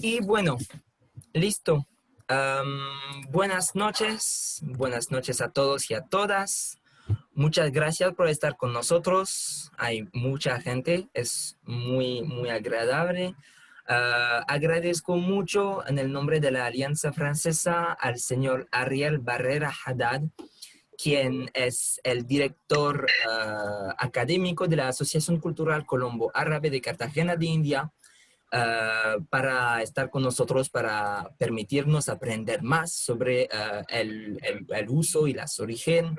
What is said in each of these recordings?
Y bueno, listo. Buenas noches a todos y a todas. Muchas gracias por estar con nosotros. Hay mucha gente, es muy agradable. Agradezco mucho en el nombre de la Alianza Francesa al señor Ariel Barrera Haddad, quien es el director académico de la Asociación Cultural Colombo Árabe de Cartagena de India, para estar con nosotros, para permitirnos aprender más sobre el uso y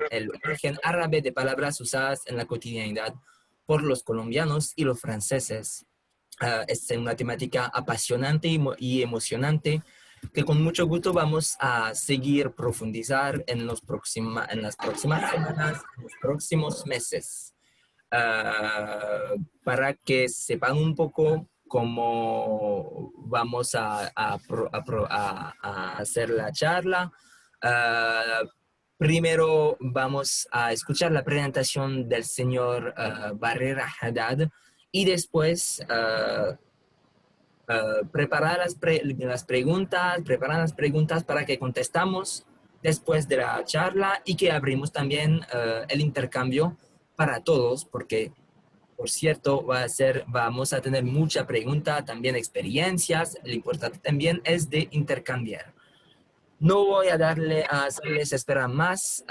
el origen árabe de palabras usadas en la cotidianidad por los colombianos y los franceses. Es una temática apasionante y emocionante que con mucho gusto vamos a seguir profundizar en las próximas semanas, en los próximos meses, para que sepan un poco cómo vamos a hacer la charla. Ah, Primero vamos a escuchar la presentación del señor Barrera Haddad y después preparar las preguntas para que contestamos después de la charla y que abrimos también el intercambio para todos, porque por cierto, vamos a tener mucha pregunta, también experiencias. Lo importante también es de intercambiar. No voy a hacerles esperar más.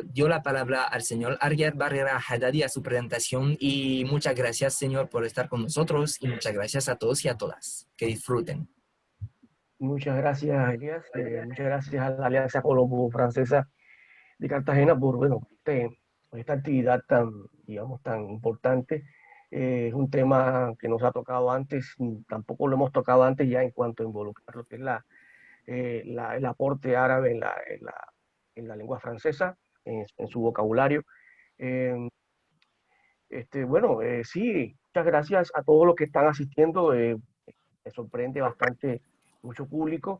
Dio la palabra al señor Ariel Barrera Haddadi a su presentación y muchas gracias, señor, por estar con nosotros y muchas gracias a todos y a todas. Que disfruten. Muchas gracias, Elías. Muchas gracias a la Alianza Colombo-Francesa de Cartagena por, bueno, esta actividad tan, digamos, tan importante. Es un tema que nos ha tocado antes, tampoco lo hemos tocado antes ya en cuanto a involucrar lo que es el aporte árabe en la lengua francesa, en su vocabulario. Eh, bueno, sí, muchas gracias a todos los que están asistiendo. Me sorprende bastante mucho público.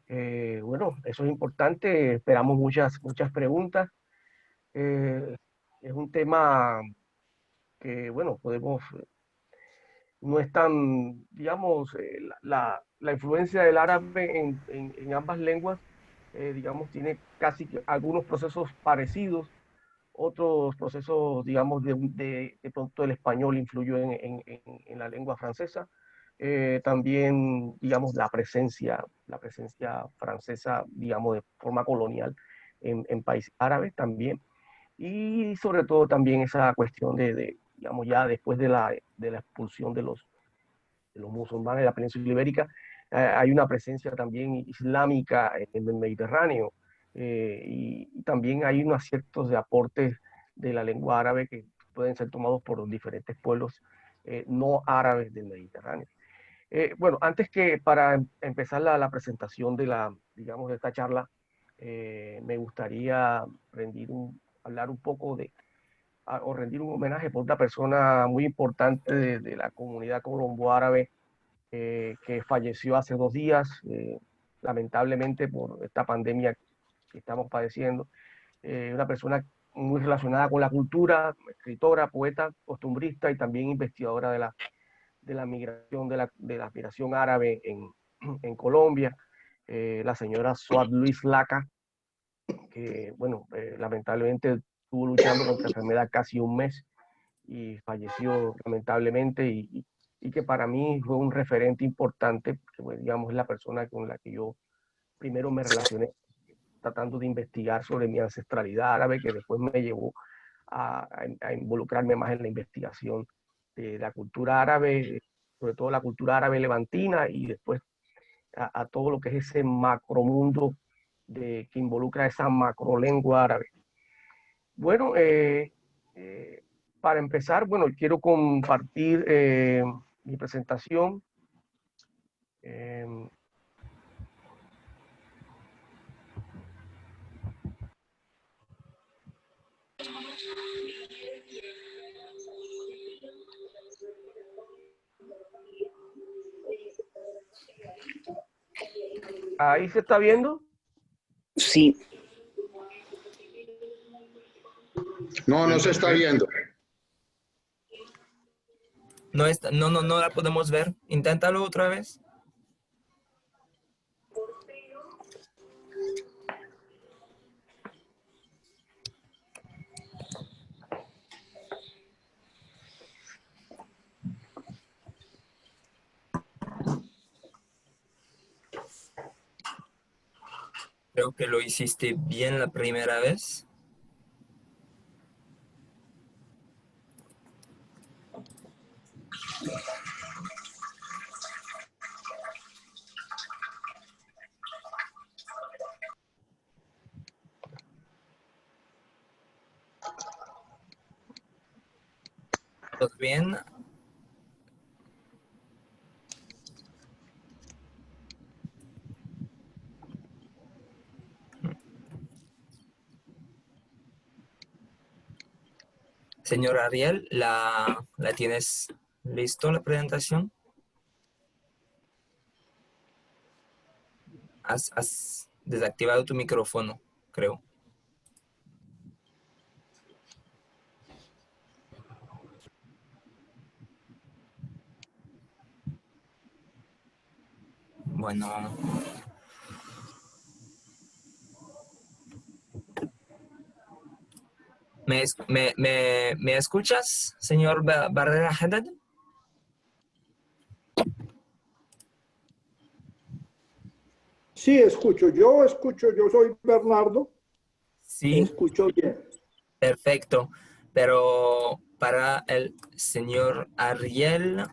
Bueno, eso es importante. Esperamos muchas preguntas. Eh, es un tema que, bueno, no es tan, digamos, la influencia del árabe en ambas lenguas, digamos, tiene casi que algunos procesos parecidos, otros procesos, digamos, de pronto el español influyó en la lengua francesa. También, digamos, la presencia francesa, digamos, de forma colonial en países árabes también. Y sobre todo también esa cuestión digamos, ya después de la expulsión de los musulmanes de la península ibérica, hay una presencia también islámica en el Mediterráneo, y también hay unos ciertos de aportes de la lengua árabe que pueden ser tomados por diferentes pueblos no árabes del Mediterráneo. Bueno, antes que para empezar la presentación digamos, de esta charla, me gustaría hablar un poco o rendir un homenaje por una persona muy importante de la comunidad colombo-árabe, que falleció hace 2 días, lamentablemente por esta pandemia que estamos padeciendo. Una persona muy relacionada con la cultura, escritora, poeta, costumbrista y también investigadora de la migración, de la migración árabe en Colombia, la señora Suad Luis Laca, que, bueno, lamentablemente estuvo luchando contra la enfermedad casi un mes y falleció lamentablemente, y que para mí fue un referente importante, que, pues, digamos, es la persona con la que yo primero me relacioné tratando de investigar sobre mi ancestralidad árabe, que después me llevó a involucrarme más en la investigación de la cultura árabe, sobre todo la cultura árabe levantina, y después a todo lo que es ese macromundo que involucra esa macrolengua árabe. Bueno, para empezar, bueno, quiero compartir mi presentación. Eh, Ahí se está viendo. Sí, No se está viendo. No la podemos ver. Inténtalo otra vez. Creo que lo hiciste bien la primera vez. ¿Todo bien? Señor Ariel, ¿la tienes listo la presentación? Has desactivado tu micrófono, creo. Bueno. ¿Me escuchas, señor Barrera Haddad? Sí, escucho. Yo soy Bernardo. Sí, Escucho bien. perfecto. Pero para el señor Ariel,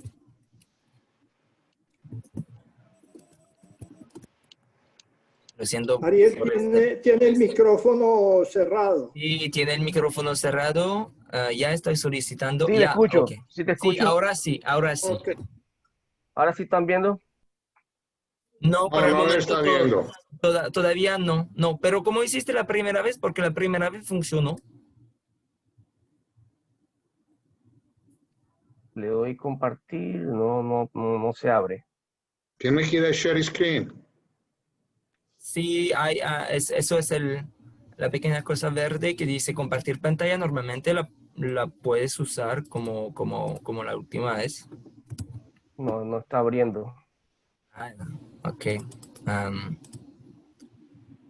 lo siento Ariel por este. tiene el micrófono cerrado. Sí, tiene el micrófono cerrado. Ya estoy solicitando. Sí, le Ya, ok. escucho. Sí, te Sí, escucho. ahora sí, ahora sí. Ok. Ahora sí están viendo. No, por No, el no le momento está viendo. todavía no. No, pero como hiciste la primera vez, porque la primera vez funcionó. Le doy compartir. No se abre. Tiene que ir a share screen. Sí, eso es la pequeña cosa verde que dice compartir pantalla. Normalmente la puedes usar como la última vez. No está abriendo. Ah, ok. Am,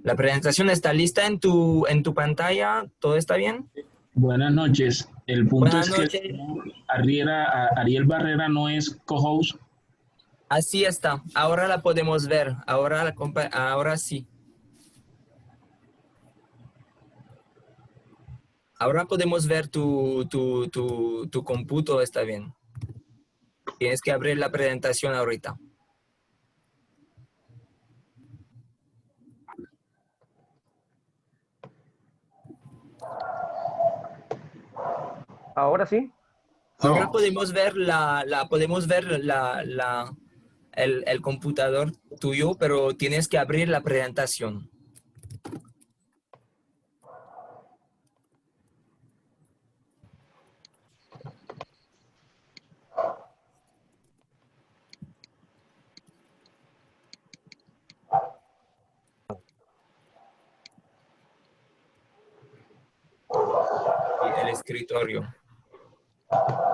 la presentación está lista en tu pantalla. ¿Todo está bien? Buenas noches. El punto Buenas es que el noches. señor Ariel Barrera no es co-host. Así está. Ahora la podemos ver. Ahora sí. Ahora podemos ver tu cómputo. Está bien. Tienes que abrir la presentación ahorita. Ahora sí. Ahora No. podemos ver el computador tuyo, pero tienes que abrir la presentación. Y el escritorio.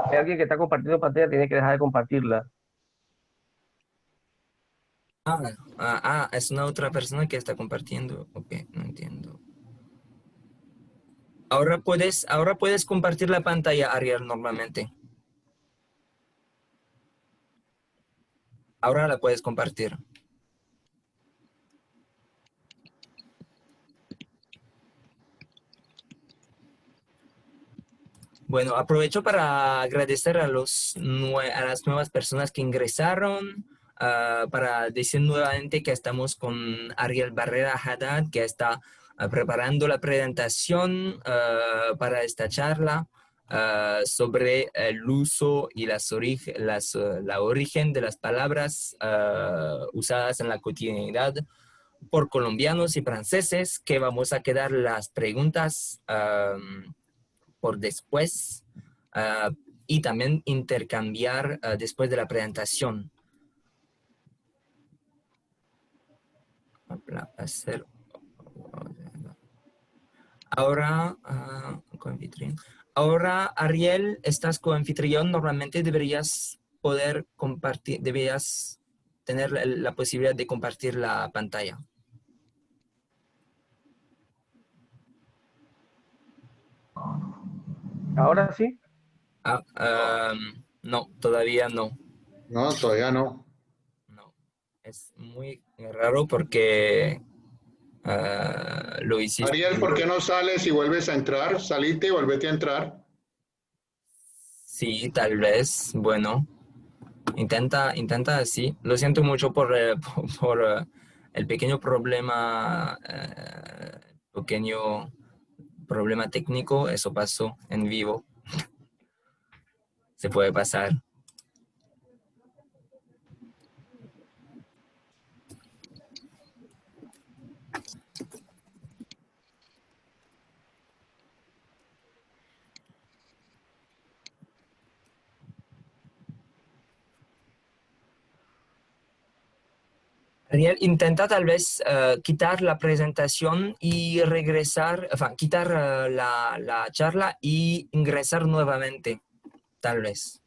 Hay alguien que está compartiendo pantalla, tiene que dejar de compartirla. Es una otra persona que está compartiendo. Ok, no entiendo. Ahora puedes compartir la pantalla, Ariel, normalmente. Ahora la puedes compartir. Bueno, aprovecho para agradecer a las nuevas personas que ingresaron, para decir nuevamente que estamos con Ariel Barrera Haddad, que está preparando la presentación para esta charla sobre el uso y la origen de las palabras usadas en la cotidianidad por colombianos y franceses, que vamos a quedar las preguntas por después, ah, y también intercambiar después de la presentación. Hacer. Ahora, coanfitrión. Ahora, Ariel, estás coanfitrión. Normalmente deberías poder compartir, deberías tener la posibilidad de compartir la pantalla. Ahora sí. No, todavía no. No, todavía no. No. Es muy raro porque Lo hiciste. Ariel, ¿por qué no sales y vuelves a entrar? Salite y volvete a entrar. Sí, tal vez. Bueno, intenta así. Lo siento mucho por el pequeño problema técnico. Eso pasó en vivo. Se puede pasar. Ariel, intenta tal vez quitar la presentación y regresar, quitar la charla y ingresar nuevamente, tal vez.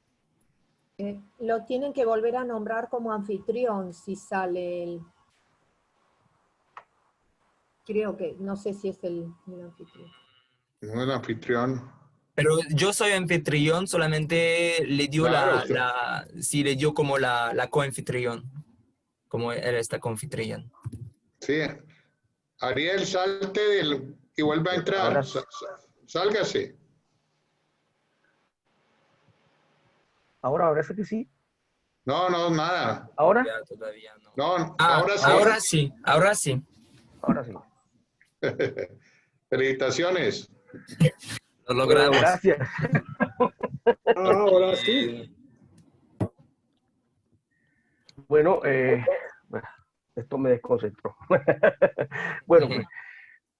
Lo tienen que volver a nombrar como anfitrión si sale el... Creo que, no sé si es el anfitrión. No, el anfitrión. Pero yo soy anfitrión, solamente le dio Claro, sí, le dio como la coanfitrión, como era esta coanfitrión. sí. Ariel, salte y vuelve a Ahora, entrar. Sálgase. ahora sí que sí. No, no, nada. Ahora, Todavía no. No, Ah, ahora sí. ahora sí, ahora sí. ahora sí. Felicitaciones. Lo Bueno, logramos. gracias. Ahora sí. Bueno, bueno, esto me desconcentró. Bueno, pues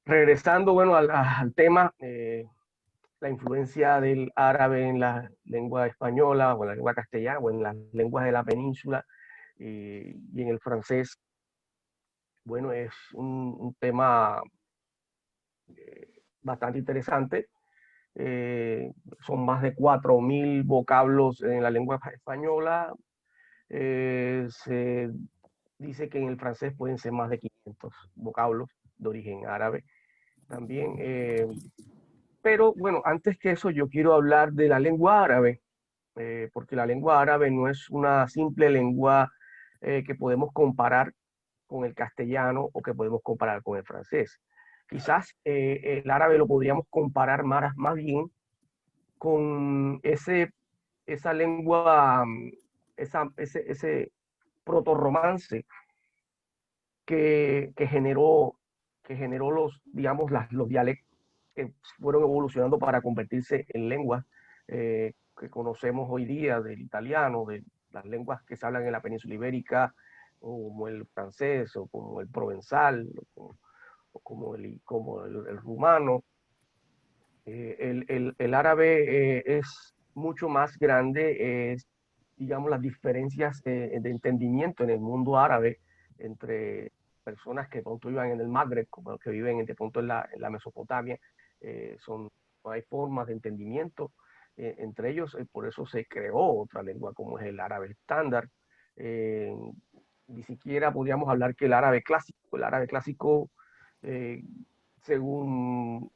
regresando, bueno, al tema, la influencia del árabe en la lengua española o en la lengua castellana o en las lenguas de la península y en el francés, bueno, es un tema bastante interesante. Son más de 4.000 vocablos en la lengua española. Se dice que en el francés pueden ser más de 500 vocablos de origen árabe también. Pero bueno, antes que eso, yo quiero hablar de la lengua árabe, porque la lengua árabe no es una simple lengua que podemos comparar con el castellano o que podemos comparar con el francés. Quizás el árabe lo podríamos comparar más bien con esa lengua, ese protorromance que generó digamos, los dialectos que fueron evolucionando para convertirse en lenguas que conocemos hoy día, del italiano, de las lenguas que se hablan en la península ibérica, como el francés, o como el provenzal, o como el rumano. El árabe es mucho más grande, digamos, las diferencias de entendimiento en el mundo árabe entre personas que de pronto vivan en el Magreb, como los que viven de pronto en la Mesopotamia, no hay formas de entendimiento entre ellos, por eso se creó otra lengua como es el árabe estándar. Eh, Ni siquiera podríamos hablar que el árabe clásico, eh, según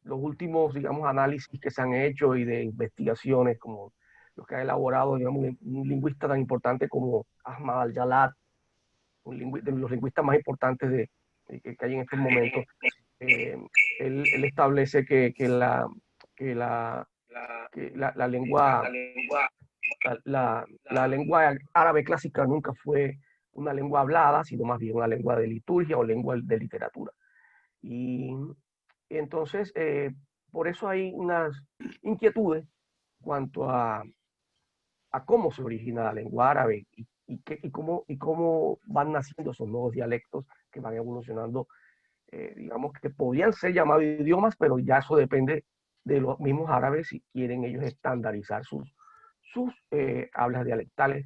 los últimos, digamos, análisis que se han hecho y de investigaciones como los que ha elaborado, digamos, un lingüista tan importante como Ahmad al-Jalad, de los lingüistas más importantes que hay en estos momentos. eh, él establece que la, la lengua, la lengua árabe clásica nunca fue una lengua hablada, sino más bien una lengua de liturgia o lengua de literatura. Y entonces, por eso hay unas inquietudes cuanto a cómo se origina la lengua árabe y cómo van naciendo esos nuevos dialectos que van evolucionando, digamos que podrían ser llamados idiomas, pero ya eso depende de los mismos árabes si quieren ellos estandarizar sus hablas dialectales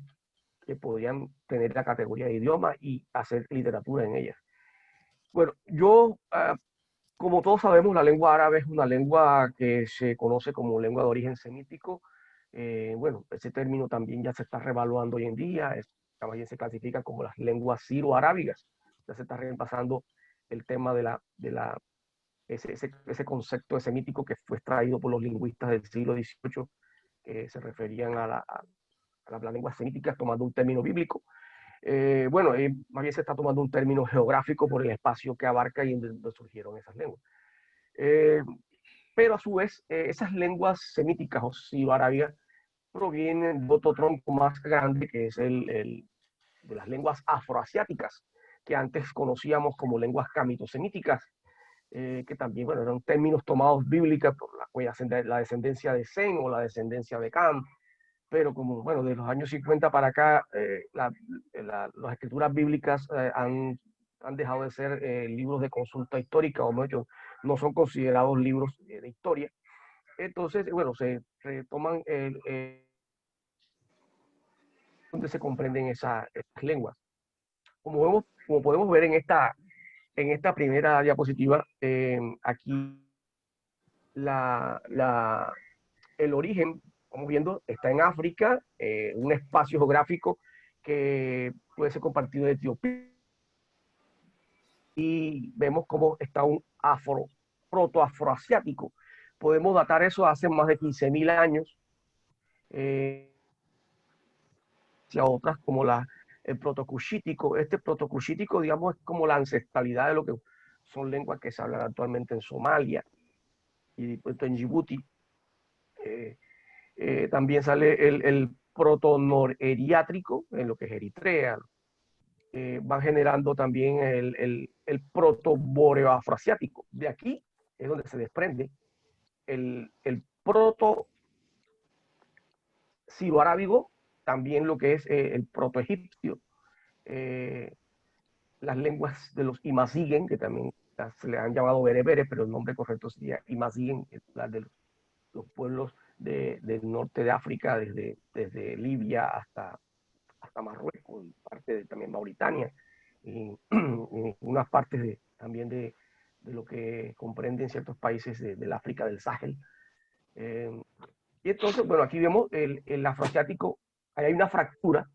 que podrían tener la categoría de idioma y hacer literatura en ellas. Bueno, como todos sabemos, la lengua árabe es una lengua que se conoce como lengua de origen semítico. Bueno, ese término también ya se está revaluando hoy en día, también se clasifica como las lenguas siro-arábigas. Ya se está reemplazando el tema ese concepto de semítico que fue extraído por los lingüistas del siglo XVIII, que se referían a las lenguas semíticas tomando un término bíblico. Bueno, más bien se está tomando un término geográfico por el espacio que abarca y donde surgieron esas lenguas. Pero a su vez, esas lenguas semíticas o sirio-arábigas provienen de otro tronco más grande, que es de las lenguas afroasiáticas, que antes conocíamos como lenguas camitosemíticas, que también, bueno, eran términos tomados bíblicas por la descendencia de Sem o la descendencia de Cam, pero como, bueno, de los años 50 para acá, las escrituras bíblicas han dejado de ser libros de consulta histórica, o no son considerados libros de historia. Entonces, bueno, se retoman donde se comprenden esas lenguas. Como podemos ver en esta primera diapositiva, aquí el origen, como viendo, está en África, un espacio geográfico que puede ser compartido de Etiopía, y vemos cómo está un protoafroasiático. Podemos datar eso hace más de 15.000 años, hacia otras como el protocushítico. Este protocushítico, digamos, es como la ancestralidad de lo que son lenguas que se hablan actualmente en Somalia y en Djibouti. También sale el protonoreriátrico, en lo que es Eritrea. Van generando también el protoboreoafroasiático. De aquí es donde se desprende el proto siroarábigo, también lo que es el protoegipcio, las lenguas de los Imaziguen, que también se le han llamado bereberes, pero el nombre correcto sería Imaziguen, las de los pueblos del norte de África, desde Libia hasta Marruecos, y parte de también Mauritania, y unas partes también de lo que comprenden ciertos países del África del Sahel. Y entonces, bueno, aquí vemos el afroasiático, ahí hay una fractura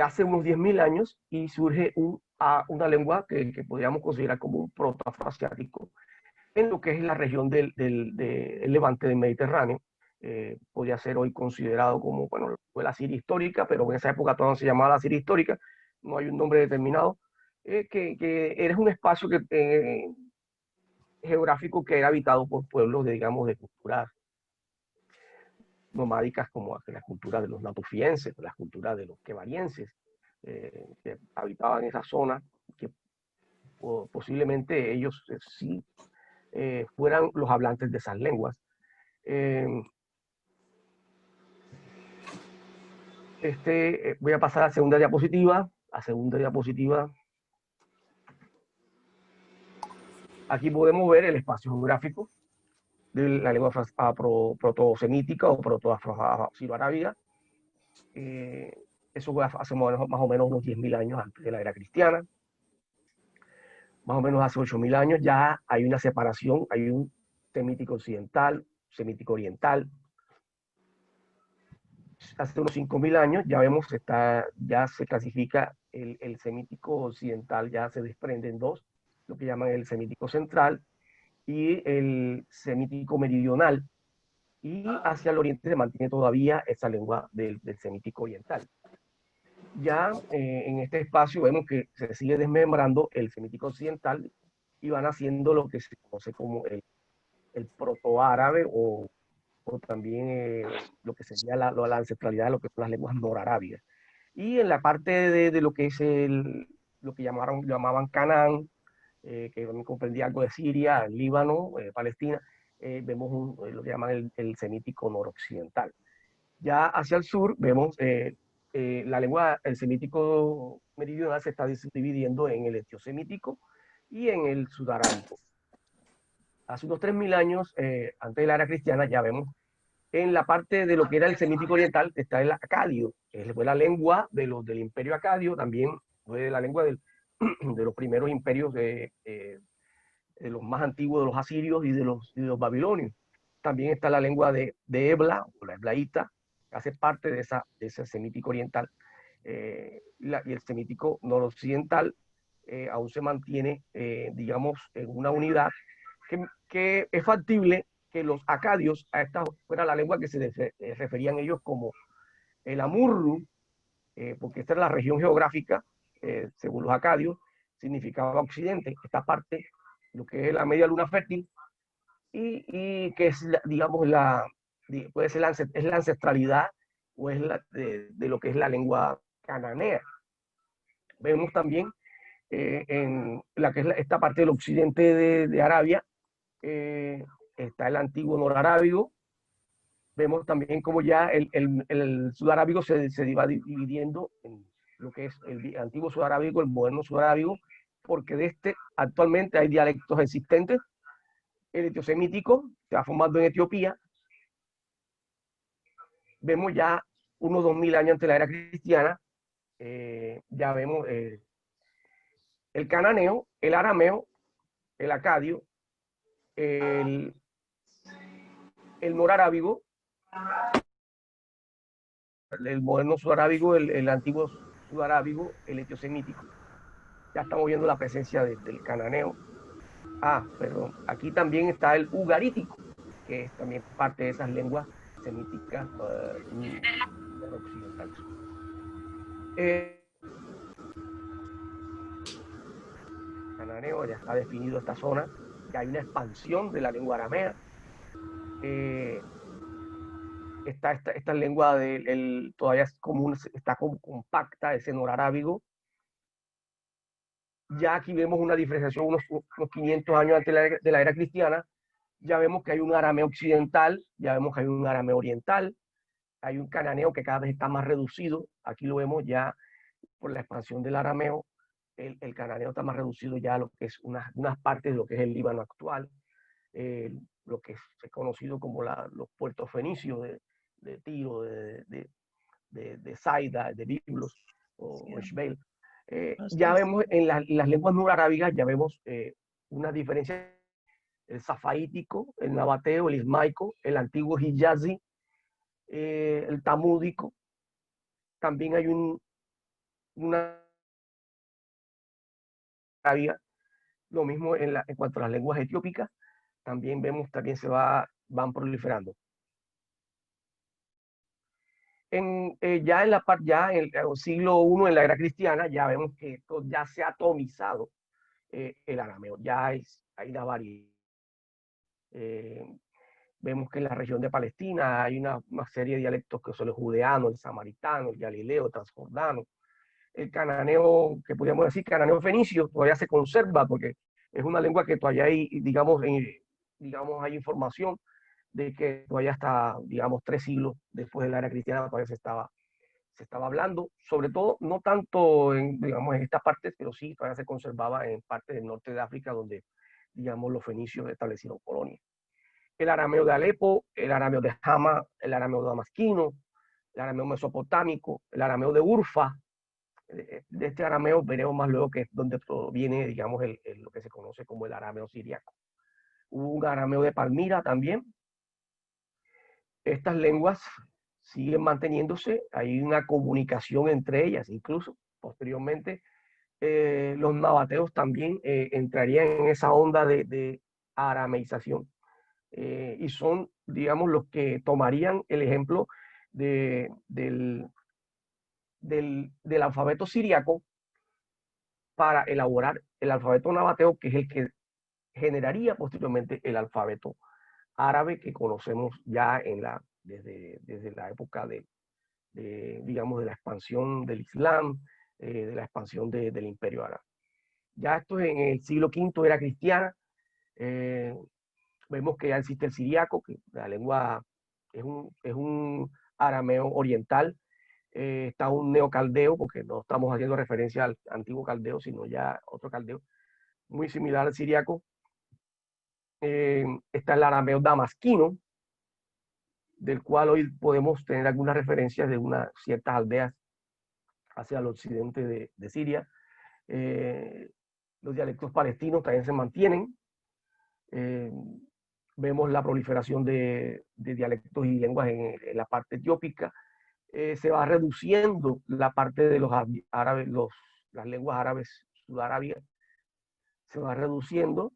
hace unos 10.000 años y surge una lengua que podríamos considerar como un protoafroasiático en lo que es la región del levante del Mediterráneo. Podría ser hoy considerado como, bueno, fue la Siria histórica, pero en esa época todavía no se llamaba la Siria histórica, no hay un nombre determinado, que era un espacio geográfico que era habitado por pueblos, digamos, de culturas nomádicas, como las culturas de los natufienses, las culturas de los quebarienses, que habitaban esa zona, que posiblemente ellos sí fueran los hablantes de esas lenguas. Voy a pasar a la segunda diapositiva. Aquí podemos ver el espacio geográfico de la lengua protosemítica o proto-afro-siroarábiga. Eso fue hace más o menos unos 10.000 años antes de la era cristiana. Más o menos hace 8.000 años ya hay una separación, hay un semítico occidental, semítico oriental. Hace unos 5.000 años ya vemos, ya se clasifica el semítico occidental, ya se desprende en dos, lo que llaman el semítico central y el semítico meridional, y hacia el oriente se mantiene todavía esa lengua del semítico oriental. Ya en este espacio vemos que se sigue desmembrando el semítico occidental y van haciendo lo que se conoce como el protoárabe o también lo que sería la ancestralidad de lo que son las lenguas norarábigas. Y en la parte de lo que es lo que llamaban Canaán, que también comprendía algo de Siria, Líbano, Palestina, vemos lo que llaman el semítico noroccidental. Ya hacia el sur vemos la lengua, el semítico meridional se está dividiendo en el etiosemítico y en el sudarábico. Hace unos 3.000 años, antes de la era cristiana, ya vemos en la parte de lo que era el semítico oriental está el acadio, que fue la lengua del imperio acadio, también fue la lengua de los primeros imperios de los más antiguos, de los asirios y de los babilonios. También está la lengua de Ebla, o la eblaíta, que hace parte de ese semítico oriental. Y el semítico noroccidental aún se mantiene, digamos, en una unidad que es factible que los acadios, a esta fuera la lengua que se referían ellos como el amurru, porque esta es la región geográfica, según los acadios, significaba occidente, esta parte, lo que es la media luna fértil, y que es, digamos, puede ser es la ancestralidad o es de lo que es la lengua cananea. Vemos también en la que es esta parte del occidente de Arabia, está el antiguo norarábigo. Vemos también como ya el sudarábigo se va dividiendo en lo que es el antiguo sudarábigo, el moderno sudarábigo, porque de este actualmente hay dialectos existentes. El etiosemítico se va formando en Etiopía. Vemos ya unos 2000 años antes de la era cristiana, ya vemos el cananeo, el arameo, el acadio, el norarábigo, el moderno sudarábigo, el antiguo sudarábigo, el etiosemítico. Ya estamos viendo la presencia del cananeo. Perdón, aquí también está el ugarítico, que es también parte de esas lenguas semíticas occidentales. Cananeo, ya está definido esta zona, ya hay una expansión de la lengua aramea. Esta lengua todavía es está como compacta, ese norarábigo. Ya aquí vemos una diferenciación unos 500 años antes de la era cristiana. Ya vemos que hay un arameo occidental, ya vemos que hay un arameo oriental, hay un cananeo que cada vez está más reducido. Aquí lo vemos ya por la expansión del arameo. El cananeo está más reducido ya a lo que es unas partes de lo que es el Líbano actual, lo que es conocido como los puertos fenicios de Tiro, de Saida, de Biblos o Eshbel. Ya vemos en las lenguas norarábigas, ya vemos una diferencia: el safaítico, el nabateo, el ismaico, el antiguo hijazi, el tamúdico. También hay una lo mismo en cuanto a las lenguas etiópicas, también vemos, también van proliferando. Ya en el siglo I, en la era cristiana, ya vemos que esto ya se ha atomizado el arameo, ya hay una variedad. Vemos que en la región de Palestina hay una serie de dialectos que son el judeano, el samaritano, el galileo, el transjordano. El cananeo, que podríamos decir cananeo fenicio, todavía se conserva porque es una lengua que todavía hay, digamos, hay información de que todavía hasta, digamos, 3 siglos después de la era cristiana todavía se estaba hablando, sobre todo, no tanto digamos, en estas partes, pero sí todavía se conservaba en partes del norte de África donde, digamos, los fenicios establecieron colonias. El arameo de Alepo, el arameo de Hama, el arameo damasquino, el arameo mesopotámico, el arameo de Urfa. De este arameo veremos más luego que es donde proviene, digamos, lo que se conoce como el arameo siriaco. Hubo un arameo de Palmira también. Estas lenguas siguen manteniéndose, hay una comunicación entre ellas, incluso posteriormente los nabateos también entrarían en esa onda de arameización. Y son, digamos, los que tomarían el ejemplo del alfabeto siriaco para elaborar el alfabeto nabateo, que es el que generaría posteriormente el alfabeto árabe que conocemos ya desde la época digamos, de la expansión del Islam, de la expansión del Imperio Árabe. Ya esto en el siglo V era cristiana. Vemos que ya existe el siriaco, que la lengua es un arameo oriental. Está un neocaldeo, porque no estamos haciendo referencia al antiguo caldeo, sino ya otro caldeo, muy similar al siriaco. Está el arameo damasquino, del cual hoy podemos tener algunas referencias de unas ciertas aldeas hacia el occidente de Siria. Los dialectos palestinos también se mantienen. Vemos la proliferación de dialectos y lenguas en la parte etiópica. Se va reduciendo la parte de los árabes, las lenguas árabes sudarábigas, se va reduciendo.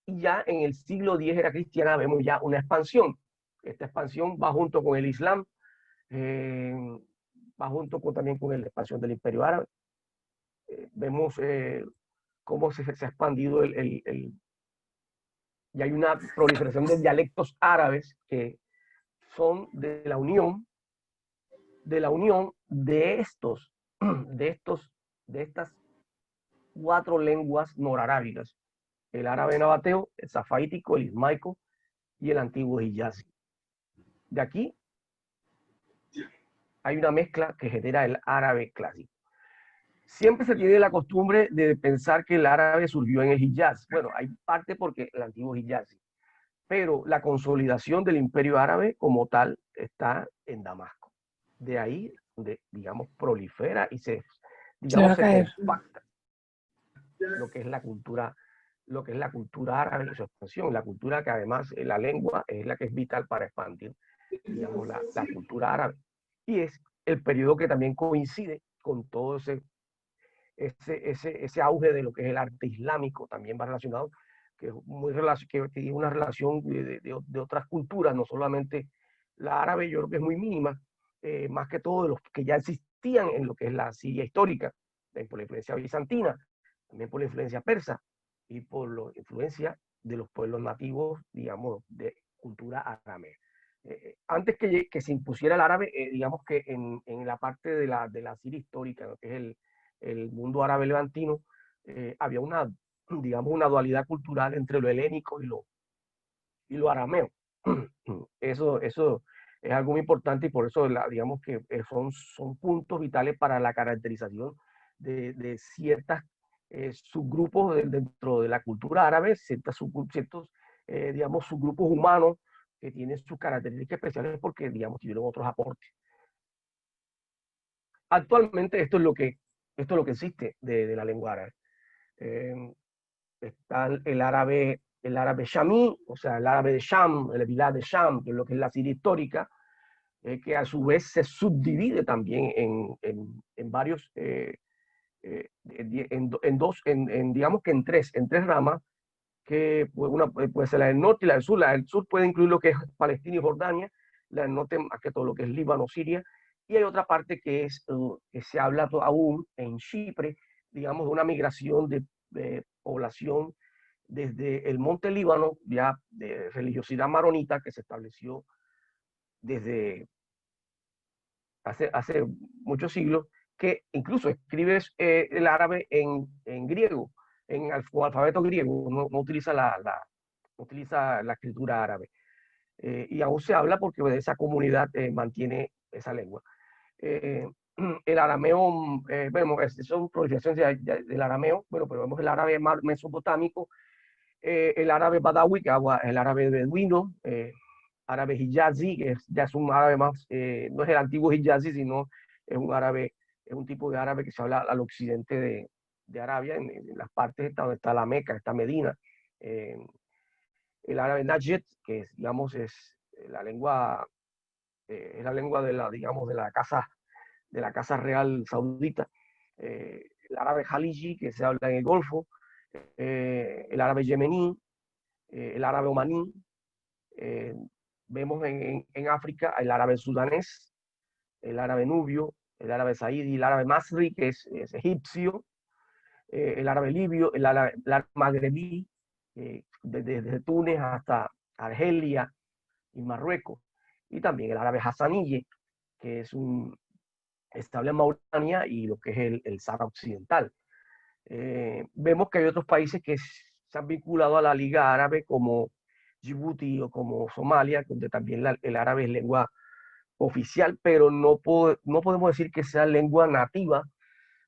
Y ya en el siglo X era cristiana, vemos ya una expansión. Esta expansión va junto con el Islam. va junto también con la expansión del Imperio Árabe. Vemos cómo se ha expandido y hay una proliferación de dialectos árabes que son de la unión de estas 4 lenguas norarábigas: el árabe nabateo, el safaítico, el ismaico y el antiguo hijazi. De aquí hay una mezcla que genera el árabe clásico. Siempre se tiene la costumbre de pensar que el árabe surgió en el Hijaz. Bueno, hay parte porque el antiguo hijazi, pero la consolidación del imperio árabe como tal está en Damasco. De ahí donde, digamos, prolifera y se compacta lo que es la cultura árabe y su expansión, la cultura que además la lengua es la que es vital para expandir, digamos, la cultura árabe. Y es el periodo que también coincide con todo ese auge de lo que es el arte islámico, también va relacionado, que tiene una relación de otras culturas, no solamente la árabe. Yo creo que es muy mínima, más que todo de los que ya existían en lo que es la Siria histórica, por la influencia bizantina, también por la influencia persa y por la influencia de los pueblos nativos, digamos, de cultura aramea. Antes que se impusiera el árabe, digamos que en la parte de la Siria histórica, ¿no?, que es el mundo árabe levantino, había digamos, una dualidad cultural entre lo helénico y lo arameo. Eso es algo muy importante y por eso digamos que son puntos vitales para la caracterización de ciertas subgrupos dentro de la cultura árabe, ciertos digamos, subgrupos humanos que tienen sus características especiales porque, digamos, tuvieron otros aportes. Actualmente esto es lo que existe de la lengua árabe. Está el árabe shamí, o sea, el árabe de Sham, el Bilad de Sham, que es lo que es la Siria histórica, que a su vez se subdivide también en varios, digamos que en tres ramas, que una puede ser la del norte y la del sur. La del sur puede incluir lo que es Palestina y Jordania, la del norte más que todo lo que es Líbano, Siria, y hay otra parte que se habla aún en Chipre, digamos, de una migración de población desde el monte Líbano, ya de religiosidad maronita, que se estableció desde hace muchos siglos, que incluso escribe el árabe en griego, en alfabeto griego, no utiliza la escritura árabe. Y aún se habla porque esa comunidad mantiene esa lengua. El arameo, bueno, son proliferaciones del arameo, bueno, pero vemos el árabe mesopotámico, el árabe badawi, que es el árabe beduino, árabe hijazi, que ya es un árabe más, no es el antiguo hijazi, sino es un árabe, es un tipo de árabe que se habla al occidente de Arabia, en las partes donde está la Meca, está Medina. El árabe Najd, que digamos es la lengua de digamos, de la casa real saudita. El árabe Jaliji, que se habla en el Golfo, el árabe yemení, el árabe omaní. Vemos en África el árabe sudanés, el árabe nubio, el árabe saidi, el árabe masri, que es egipcio, el árabe libio, el árabe magrebí, desde Túnez hasta Argelia y Marruecos, y también el árabe hasanille, que estable en Mauritania y lo que es el Sahara Occidental. Vemos que hay otros países que se han vinculado a la Liga Árabe, como Djibouti o como Somalia, donde también el árabe es lengua oficial, pero no podemos decir que sea lengua nativa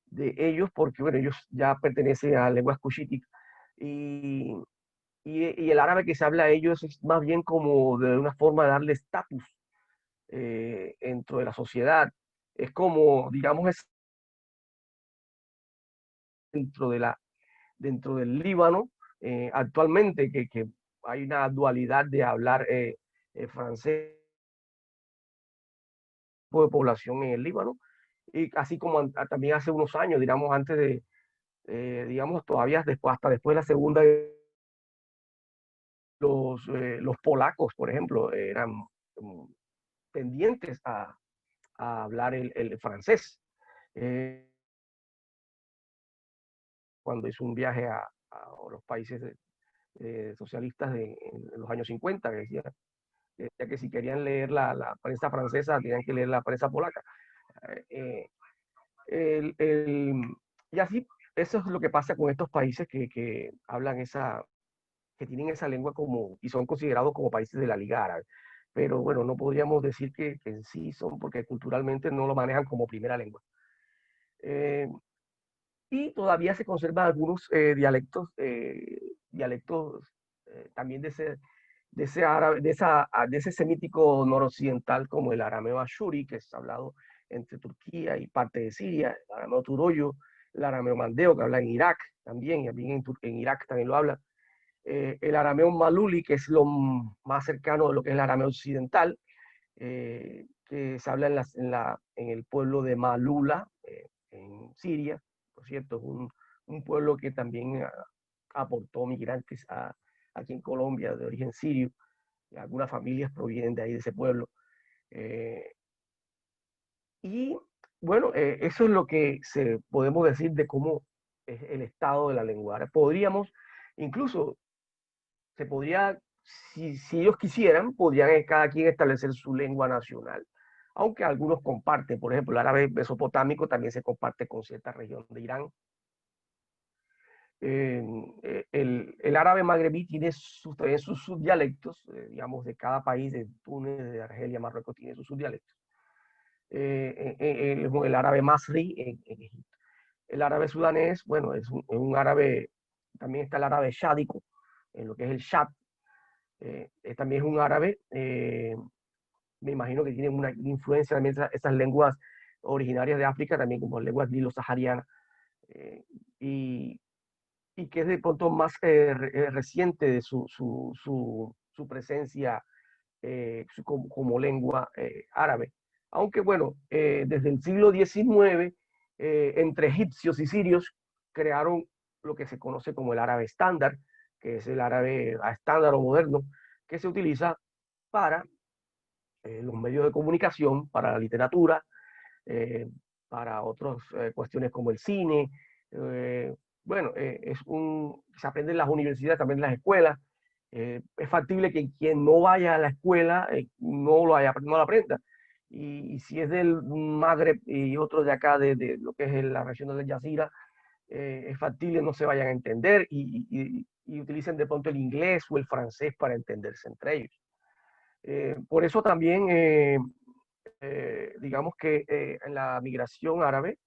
de ellos, porque bueno, ellos ya pertenecen a lenguas cushíticas. Y el árabe que se habla a ellos es más bien como de una forma de darle estatus dentro de la sociedad. Es como, digamos, dentro del Líbano, actualmente que hay una dualidad de hablar francés de población en el Líbano, y así como también hace unos años, digamos, antes digamos, todavía hasta después de la segunda, los polacos, por ejemplo, eran pendientes a a hablar el francés. Cuando hizo un viaje a los países socialistas en los años 50, que decía que si querían leer la prensa francesa, tenían que leer la prensa polaca. El, el, y así, eso es lo que pasa con estos países que hablan que tienen esa lengua como, y son considerados como países de la Liga Árabe. Pero bueno, no podríamos decir que en sí son, porque culturalmente no lo manejan como primera lengua. Y todavía se conservan algunos dialectos también de ese árabe, de ese semítico noroccidental, como el arameo ashuri, que es hablado entre Turquía y parte de Siria, el arameo turoyo, el arameo mandeo, que habla en Irak también, y también en Irak también lo habla, el arameo maluli, que es lo más cercano de lo que es el arameo occidental, que se habla en el pueblo de Malula, en Siria. Por cierto, es un pueblo que también aportó migrantes aquí en Colombia de origen sirio. Algunas familias provienen de ahí, de ese pueblo. Y bueno, eso es lo que podemos decir de cómo es el estado de la lengua. Ahora, incluso, se podría, si ellos quisieran, podrían cada quien establecer su lengua nacional. Aunque algunos comparten, por ejemplo, el árabe mesopotámico también se comparte con cierta región de Irán. El árabe magrebí tiene también sus subdialectos, digamos, de cada país, de Túnez, de Argelia, Marruecos, tiene sus subdialectos. El árabe masri en Egipto. El árabe sudanés, bueno, es un árabe, también está el árabe shádico, en lo que es el Shad. También es un árabe, me imagino que tiene una influencia también esas lenguas originarias de África, también como lenguas nilo-saharianas, y que es de pronto más reciente de su presencia como lengua árabe. Aunque bueno, desde el siglo XIX, entre egipcios y sirios crearon lo que se conoce como el árabe estándar, que es el árabe estándar o moderno, que se utiliza para los medios de comunicación, para la literatura, para otras cuestiones como el cine. Bueno, se aprende en las universidades, también en las escuelas. Es factible que quien no vaya a la escuela no lo aprenda. Y si es del Magreb y otros de acá, de lo que es la región de Yazira, es factible no se vayan a entender y utilicen de pronto el inglés o el francés para entenderse entre ellos. Por eso también, digamos que en la migración árabe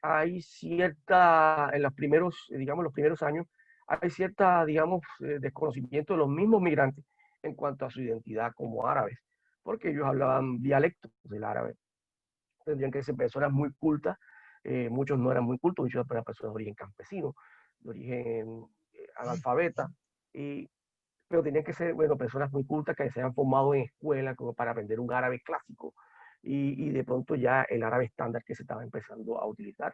hay cierta, en los primeros años, hay cierta, digamos, desconocimiento de los mismos migrantes en cuanto a su identidad como árabes, porque ellos hablaban dialectos del árabe. Tendrían que ser personas muy cultas, muchos no eran muy cultos, muchos eran personas de origen campesino, de origen analfabeta, pero tenían que ser, bueno, personas muy cultas que se hayan formado en escuela como para aprender un árabe clásico y de pronto ya el árabe estándar que se estaba empezando a utilizar,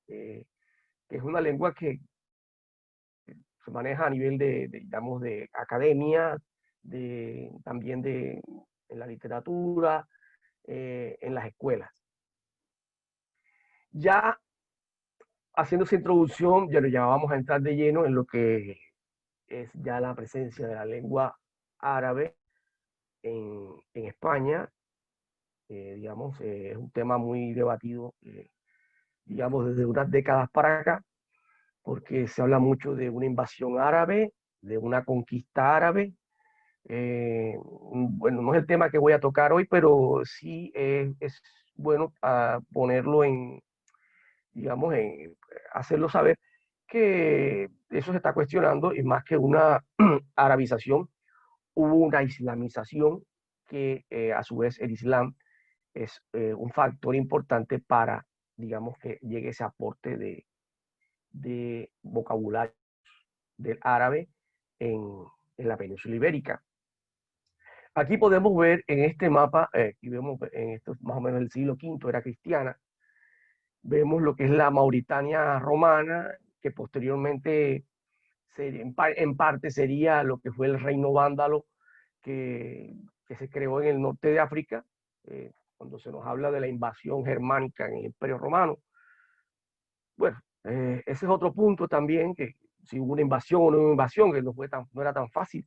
que es una lengua que se maneja a nivel digamos, de academia, también en la literatura, en las escuelas. Ya haciendo esa introducción, ya vamos a entrar de lleno en lo que es ya la presencia de la lengua árabe en España. Digamos, es un tema muy debatido, digamos, desde unas décadas para acá, porque se habla mucho de una invasión árabe, de una conquista árabe. Bueno, no es el tema que voy a tocar hoy, pero sí es bueno ponerlo digamos, hacerlo saber que eso se está cuestionando y más que una arabización, hubo una islamización que a su vez el Islam es un factor importante para, digamos, que llegue ese aporte de vocabulario del árabe en la península ibérica. Aquí podemos ver en este mapa, y vemos en esto más o menos el siglo V era cristiana, vemos lo que es la Mauritania romana, que posteriormente en parte sería lo que fue el reino vándalo que se creó en el norte de África, cuando se nos habla de la invasión germánica en el Imperio Romano. Bueno, ese es otro punto también, que si hubo una invasión o no hubo una invasión, que no era tan fácil.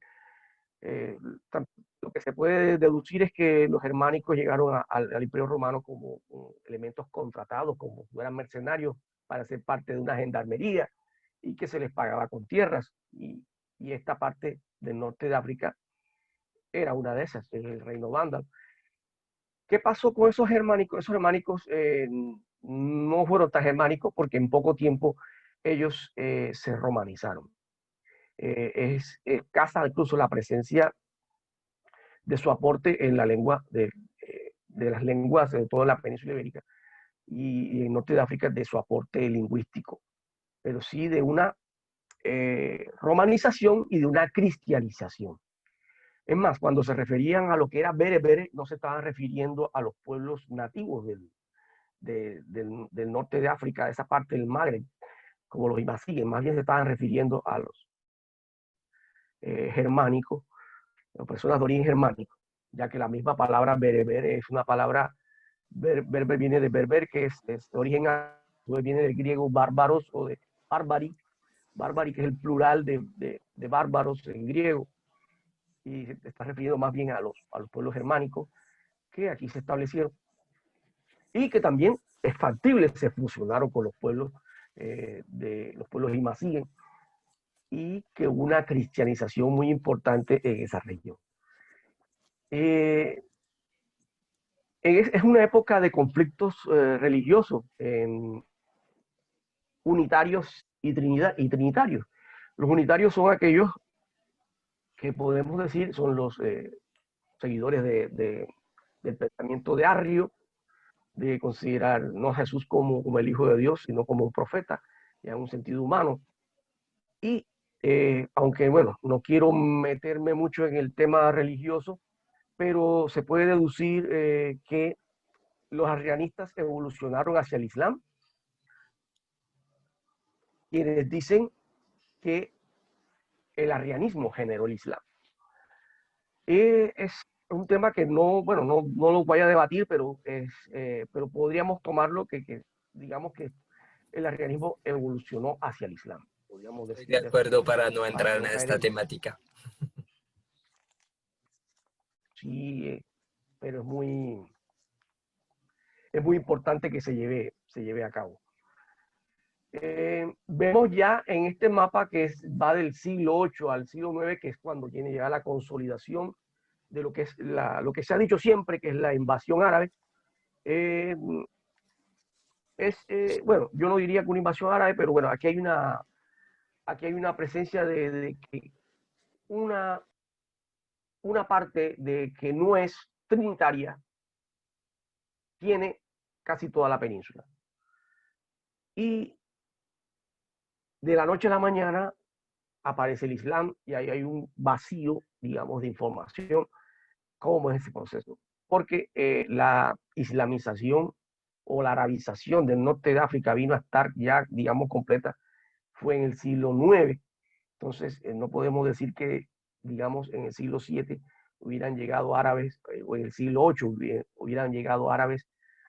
Lo que se puede deducir es que los germánicos llegaron al Imperio Romano como elementos contratados, como eran mercenarios para ser parte de una gendarmería y que se les pagaba con tierras. Y esta parte del norte de África era una de esas, el reino vándalo. ¿Qué pasó con esos germánicos? Esos germánicos no fueron tan germánicos porque en poco tiempo ellos se romanizaron. Es escasa incluso la presencia de su aporte en la lengua de las lenguas de toda la península ibérica y en el norte de África, de su aporte lingüístico, pero sí de una romanización y de una cristianización. Es más, cuando se referían a lo que era bereberes, no se estaban refiriendo a los pueblos nativos del norte de África, de esa parte del Magreb, como los imasíes, más bien se estaban refiriendo a los germánicos, o personas de origen germánico, ya que la misma palabra bereber es una palabra, berber viene de berber, que es de origen, viene del griego bárbaros o de barbari, que es el plural de bárbaros en griego, y se está refiriendo más bien a los pueblos germánicos que aquí se establecieron y que también es factible, se fusionaron con los pueblos de los pueblos imasíes y que hubo una cristianización muy importante en esa región. Es una época de conflictos religiosos, unitarios y trinitarios. Los unitarios son aquellos que podemos decir son los seguidores del pensamiento de Arrio, de considerar no a Jesús como el Hijo de Dios, sino como un profeta, ya en un sentido humano. Y aunque, bueno, no quiero meterme mucho en el tema religioso, pero se puede deducir que los arrianistas evolucionaron hacia el Islam, quienes dicen que el arrianismo generó el Islam. Es un tema que no, bueno, no lo voy a debatir, pero podríamos tomarlo que digamos que el arrianismo evolucionó hacia el Islam. Podríamos Estoy decir de acuerdo para no para entrar no en caer esta temática. Sí, pero es muy importante que se lleve a cabo. Vemos ya en este mapa que va del siglo VIII al siglo IX, que es cuando tiene ya la consolidación de lo que es lo que se ha dicho siempre, que es la invasión árabe. Bueno, yo no diría que una invasión árabe, pero bueno, aquí hay una presencia de que una parte de que no es trinitaria tiene casi toda la península. Y de la noche a la mañana aparece el Islam y ahí hay un vacío, digamos, de información. ¿Cómo es ese proceso? Porque la islamización o la arabización del norte de África vino a estar ya, digamos, completa, fue en el siglo IX. Entonces, no podemos decir que, digamos, en el siglo VII hubieran llegado árabes, o en el siglo VIII hubieran llegado árabes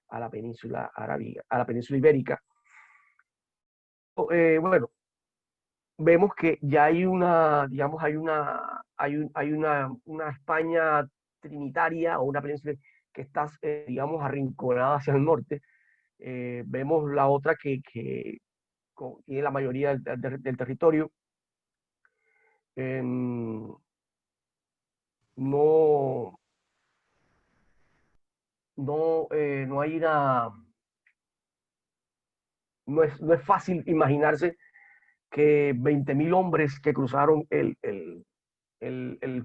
a la península arábiga, a la península ibérica. Bueno, vemos que ya hay una, digamos, hay una España trinitaria o una península que está, digamos, arrinconada hacia el norte. Vemos la otra que tiene la mayoría del territorio. No, no hay no es fácil imaginarse que 20.000 hombres que cruzaron el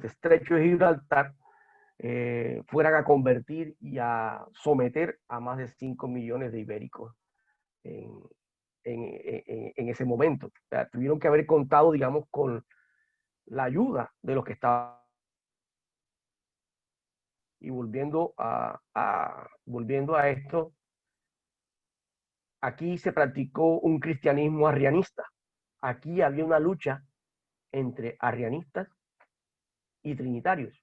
estrecho de Gibraltar fueran a convertir y a someter a más de 5 millones de ibéricos en ese momento. O sea, tuvieron que haber contado, digamos, con la ayuda de los que estaban. Y volviendo a esto, aquí se practicó un cristianismo arrianista. Aquí había una lucha entre arrianistas y trinitarios.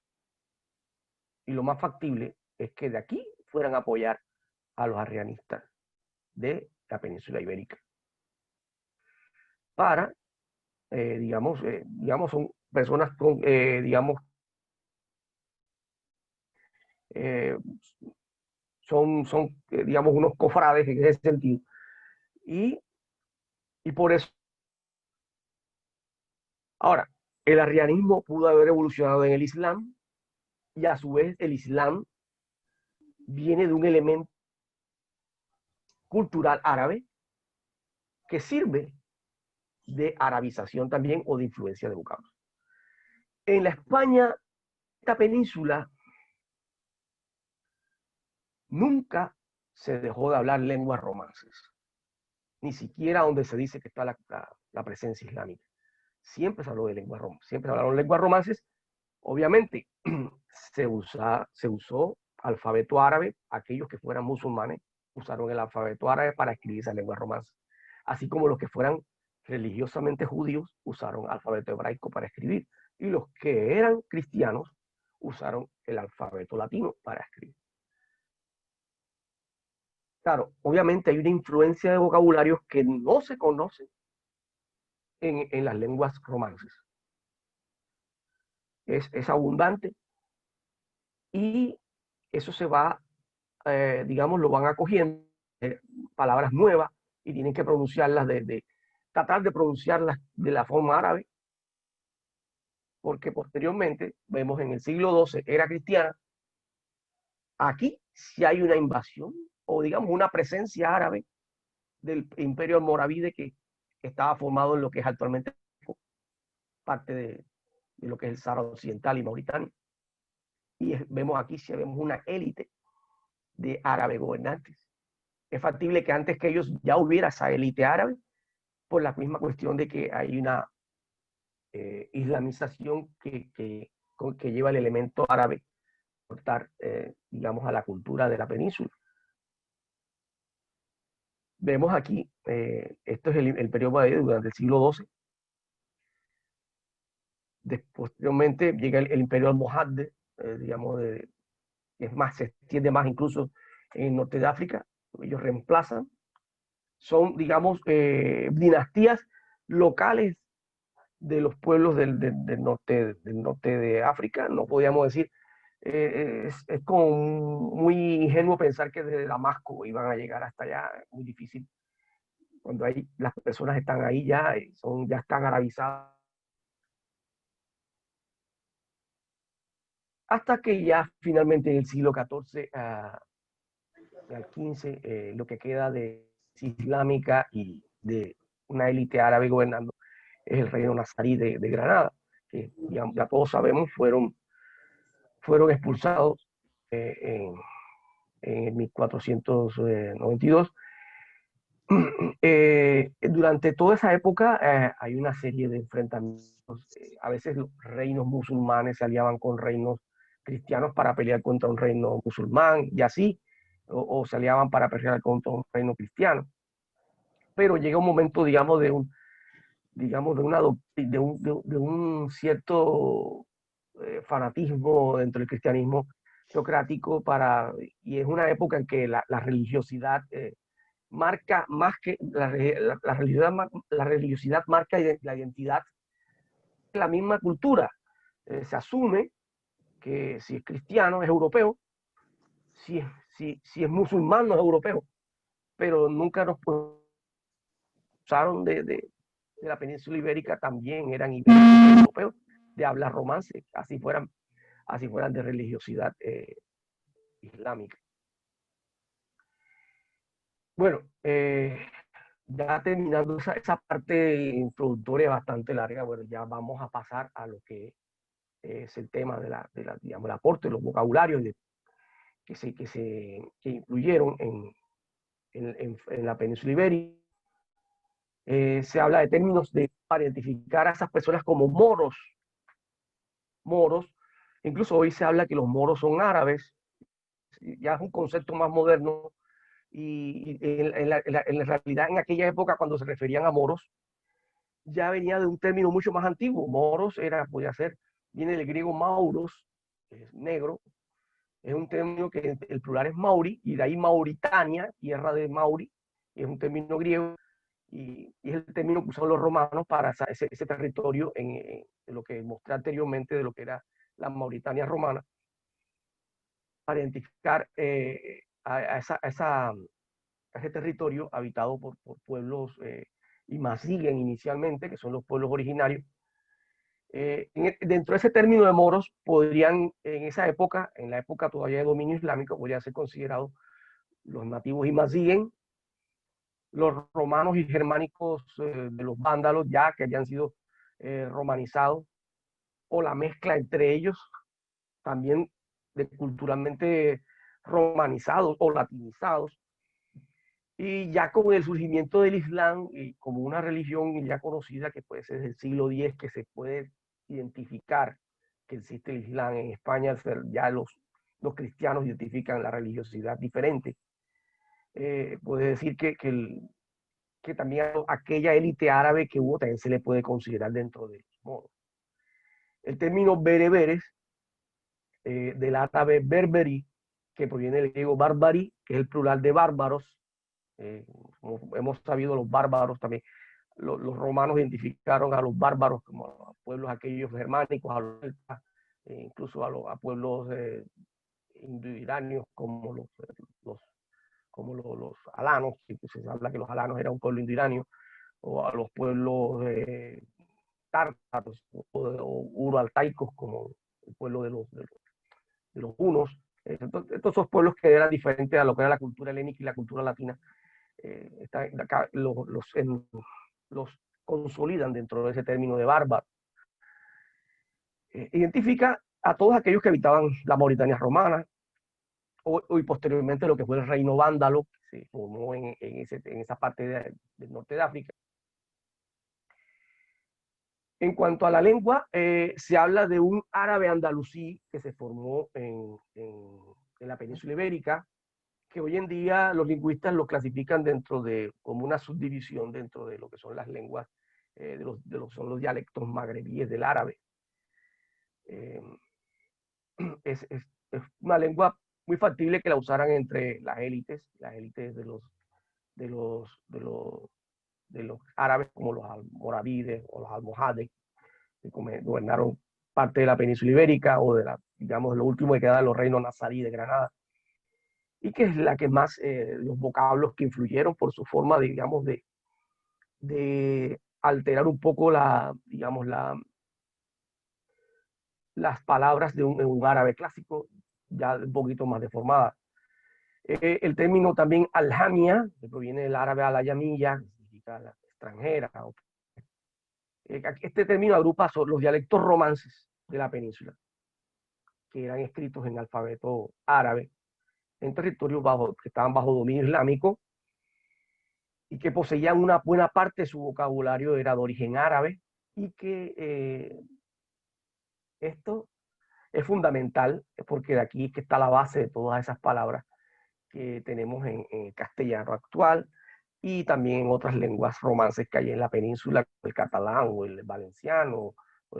Y lo más factible es que de aquí fueran a apoyar a los arrianistas de la península ibérica. Para, digamos, son personas con, digamos, son digamos, unos cofrades en ese sentido. Y por eso, ahora, el arrianismo pudo haber evolucionado en el Islam, y a su vez el Islam viene de un elemento cultural árabe que sirve de arabización también o de influencia de vocablos. En la España, esta península, nunca se dejó de hablar lenguas romances, ni siquiera donde se dice que está la presencia islámica. Siempre se habló de lenguas romances, siempre se hablaron lenguas romances. Obviamente, se usó alfabeto árabe. Aquellos que fueran musulmanes usaron el alfabeto árabe para escribir esas lenguas romances, así como los que fueran religiosamente judíos usaron alfabeto hebraico para escribir, y los que eran cristianos usaron el alfabeto latino para escribir. Claro, obviamente hay una influencia de vocabularios que no se conocen en las lenguas romances. Es abundante, y eso se va, digamos, lo van acogiendo, palabras nuevas, y tienen que pronunciarlas, tratar de pronunciarlas de la forma árabe, porque posteriormente, vemos en el siglo XII, era cristiana. Aquí sí hay una invasión, o digamos una presencia árabe del imperio almorávide, que estaba formado en lo que es actualmente parte de lo que es el Sahara Occidental y Mauritania. Y vemos aquí, si vemos una élite de árabes gobernantes. Es factible que antes que ellos ya hubiera esa élite árabe, por la misma cuestión de que hay una islamización que lleva el elemento árabe, aportar, digamos, a la cultura de la península. Vemos aquí, esto es el periodo durante el siglo XII. Posteriormente llega el imperio almohade, digamos, es más, se extiende más incluso en el norte de África. Ellos reemplazan. Son, digamos, dinastías locales de los pueblos del norte de África. No podíamos decir, es como muy ingenuo pensar que desde Damasco iban a llegar hasta allá. Es muy difícil. Cuando las personas están ahí ya están arabizadas. Hasta que ya finalmente en el siglo XIV al XV, lo que queda de islámica y de una élite árabe gobernando es el reino nazarí de Granada, que ya todos sabemos fueron expulsados en 1492. Durante toda esa época hay una serie de enfrentamientos. A veces los reinos musulmanes se aliaban con reinos cristianos para pelear contra un reino musulmán, y así, o se aliaban para pelear contra un reino cristiano. Pero llega un momento, digamos, de un cierto fanatismo dentro del cristianismo teocrático, y es una época en que la religiosidad marca más que la religiosidad marca la identidad de la misma cultura. Se asume que si es cristiano es europeo, si es musulmán no es europeo, pero nunca nos usaron de la península ibérica, también eran ibéricos europeos de habla romance, así fueran de religiosidad islámica. Bueno, ya terminando esa parte introductoria bastante larga, bueno, ya vamos a pasar a lo que es el tema digamos, el aporte de los vocabularios que influyeron en la península ibérica. Se habla de términos para identificar a esas personas como moros. Incluso hoy se habla que los moros son árabes, ya es un concepto más moderno, y en la realidad en aquella época, cuando se referían a moros, ya venía de un término mucho más antiguo. Moros viene del griego mauros, que es negro, Es un término que el plural es Mauri, y de ahí Mauritania, tierra de Mauri, es un término griego, y es el término que usaron los romanos para ese territorio en lo que mostré anteriormente de lo que era la Mauritania romana, para identificar a ese territorio habitado por pueblos y más siguen inicialmente, que son los pueblos originarios. Dentro de ese término de moros, podrían en esa época, en la época todavía de dominio islámico, podrían ser considerados los nativos y más siguen, los romanos y germánicos de los vándalos ya que habían sido romanizados, o la mezcla entre ellos, también de culturalmente romanizados o latinizados. Y ya con el surgimiento del Islam y como una religión ya conocida que puede ser del siglo X, que se puede identificar que existe el Islam en España, ya los cristianos identifican la religiosidad diferente. Puede decir que también aquella élite árabe que hubo también se le puede considerar dentro de los modos. El término bereberes, del árabe berberi, que proviene del griego barbari, que es el plural de bárbaros. Como hemos sabido, los bárbaros también, los romanos identificaron a los bárbaros como a pueblos aquellos germánicos, a los celtas, incluso a pueblos indoiranios como los alanos, se habla que los alanos eran un pueblo indoiranio, o a los pueblos tártaros o uroaltaicos como el pueblo de los hunos. Estos son pueblos que eran diferentes a lo que era la cultura helénica y la cultura latina. Los consolidan dentro de ese término de bárbaro. Identifica a todos aquellos que habitaban la Mauritania romana, y posteriormente lo que fue el reino vándalo, que se formó en esa parte del norte de África. En cuanto a la lengua, se habla de un árabe andalusí que se formó en la península ibérica, que hoy en día los lingüistas lo clasifican como una subdivisión dentro de lo que son las lenguas, son los dialectos magrebíes del árabe. Es una lengua muy factible que la usaran entre las élites de los árabes, como los almoravides o los almohades, que gobernaron parte de la península ibérica, o digamos, lo último que queda de los reinos nazarí de Granada, y que es la que más, los vocablos que influyeron por su forma, digamos, de alterar un poco las palabras de un árabe clásico, ya un poquito más deformada. El término también alhamia, que proviene del árabe alayamilla, que significa la extranjera. Este término agrupa los dialectos romances de la península, que eran escritos en alfabeto árabe, en territorios que estaban bajo dominio islámico, y que poseían una buena parte de su vocabulario era de origen árabe, y que esto es fundamental porque de aquí es que está la base de todas esas palabras que tenemos en el castellano actual, y también en otras lenguas romances que hay en la península, el catalán o el valenciano, o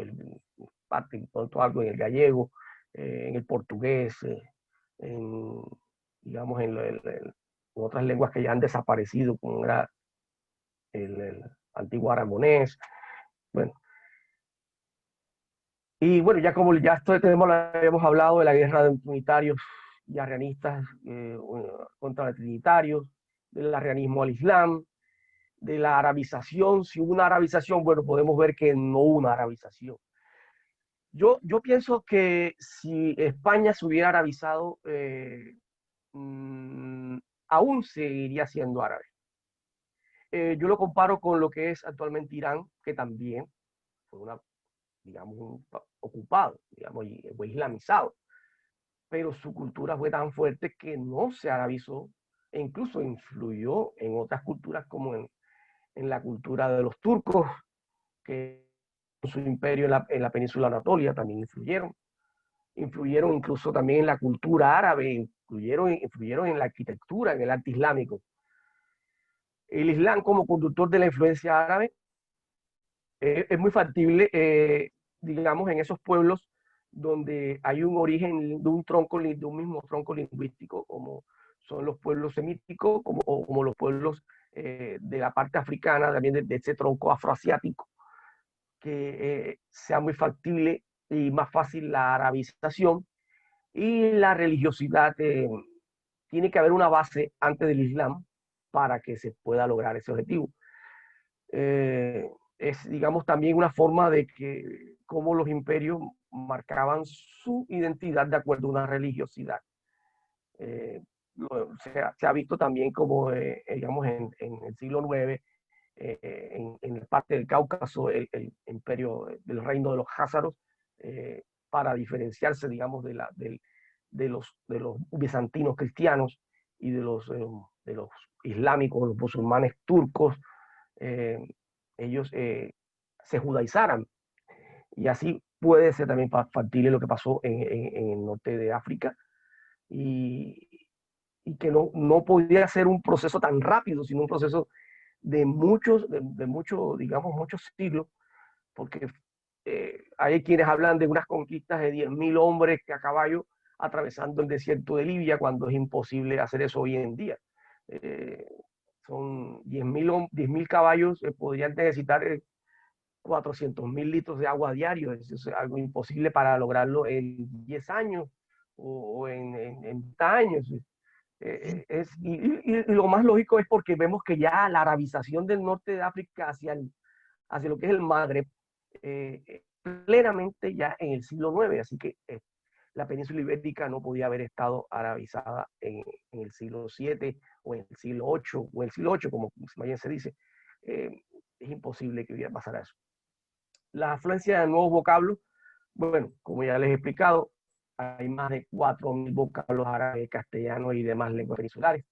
algo en el gallego, en el portugués, digamos, en otras lenguas que ya han desaparecido, como era el antiguo aragonés. Bueno. Y bueno, ya como ya habíamos hablado de la guerra de unitarios y arrianistas contra los trinitarios, del arrianismo al Islam, de la arabización. Si hubo una arabización, bueno, podemos ver que no hubo una arabización. Yo pienso que si España se hubiera arabizado, aún seguiría siendo árabe. Yo lo comparo con lo que es actualmente Irán, que también fue digamos, ocupado, digamos, y fue islamizado, pero su cultura fue tan fuerte que no se arabizó, e incluso influyó en otras culturas, como en la cultura de los turcos, que con su imperio en la península Anatolia también influyeron incluso también en la cultura árabe, influyeron en la arquitectura, en el arte islámico. El Islam, como conductor de la influencia árabe, es muy factible, digamos, en esos pueblos donde hay un origen de un tronco, de un mismo tronco lingüístico, como son los pueblos semíticos, como los pueblos de la parte africana, también de ese tronco afroasiático, que sea muy factible y más fácil la arabización. Y la religiosidad, tiene que haber una base antes del Islam para que se pueda lograr ese objetivo. Es, digamos, también una forma de que cómo los imperios marcaban su identidad de acuerdo a una religiosidad. Se ha visto también como, digamos, en el siglo IX, en parte del Cáucaso, el imperio del reino de los házaros, para diferenciarse, digamos, de los bizantinos cristianos y de los islámicos, los musulmanes turcos, ellos se judaizaran. Y así puede ser también factible lo que pasó en el norte de África, y que no podía ser un proceso tan rápido, sino un proceso de muchos, digamos, muchos siglos, porque hay quienes hablan de unas conquistas de 10.000 hombres a caballo atravesando el desierto de Libia, cuando es imposible hacer eso hoy en día. Son 10.000 caballos, podrían necesitar 400.000 litros de agua diario. Es algo imposible para lograrlo en 10 años o en años. Y lo más lógico es porque vemos que ya la arabización del norte de África hacia lo que es el Magreb, plenamente ya en el siglo IX, así que la península ibérica no podía haber estado arabizada en el siglo VII o en el siglo VIII, o el siglo VIII, como más bien se dice. Es imposible que hubiera pasado eso. La afluencia de nuevos vocablos, bueno, como ya les he explicado, hay más de 4.000 vocablos árabes, castellanos y demás lenguas peninsulares.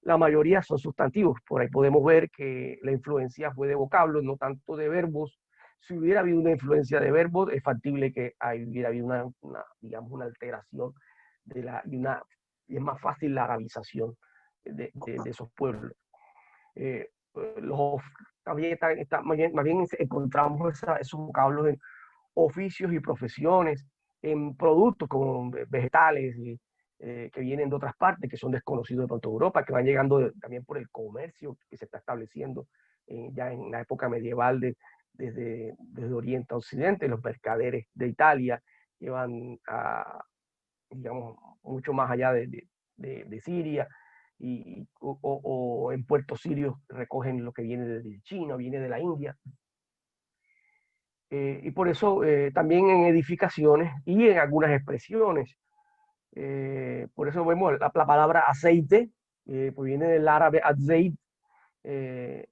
La mayoría son sustantivos. Por ahí podemos ver que la influencia fue de vocablos, no tanto de verbos. Si hubiera habido una influencia de verbos, es factible que hubiera habido digamos, una alteración y es más fácil la arabización de esos pueblos. Más bien encontramos esos vocablos en oficios y profesiones, en productos como vegetales que vienen de otras partes, que son desconocidos de pronto de Europa, que van llegando también por el comercio que se está estableciendo ya en la época medieval desde Oriente a Occidente. Los mercaderes de Italia llevan digamos, mucho más allá de Siria, o en puertos sirios recogen lo que viene de China, viene de la India. Y por eso también en edificaciones y en algunas expresiones. Por eso vemos la palabra aceite, proviene del árabe azeit.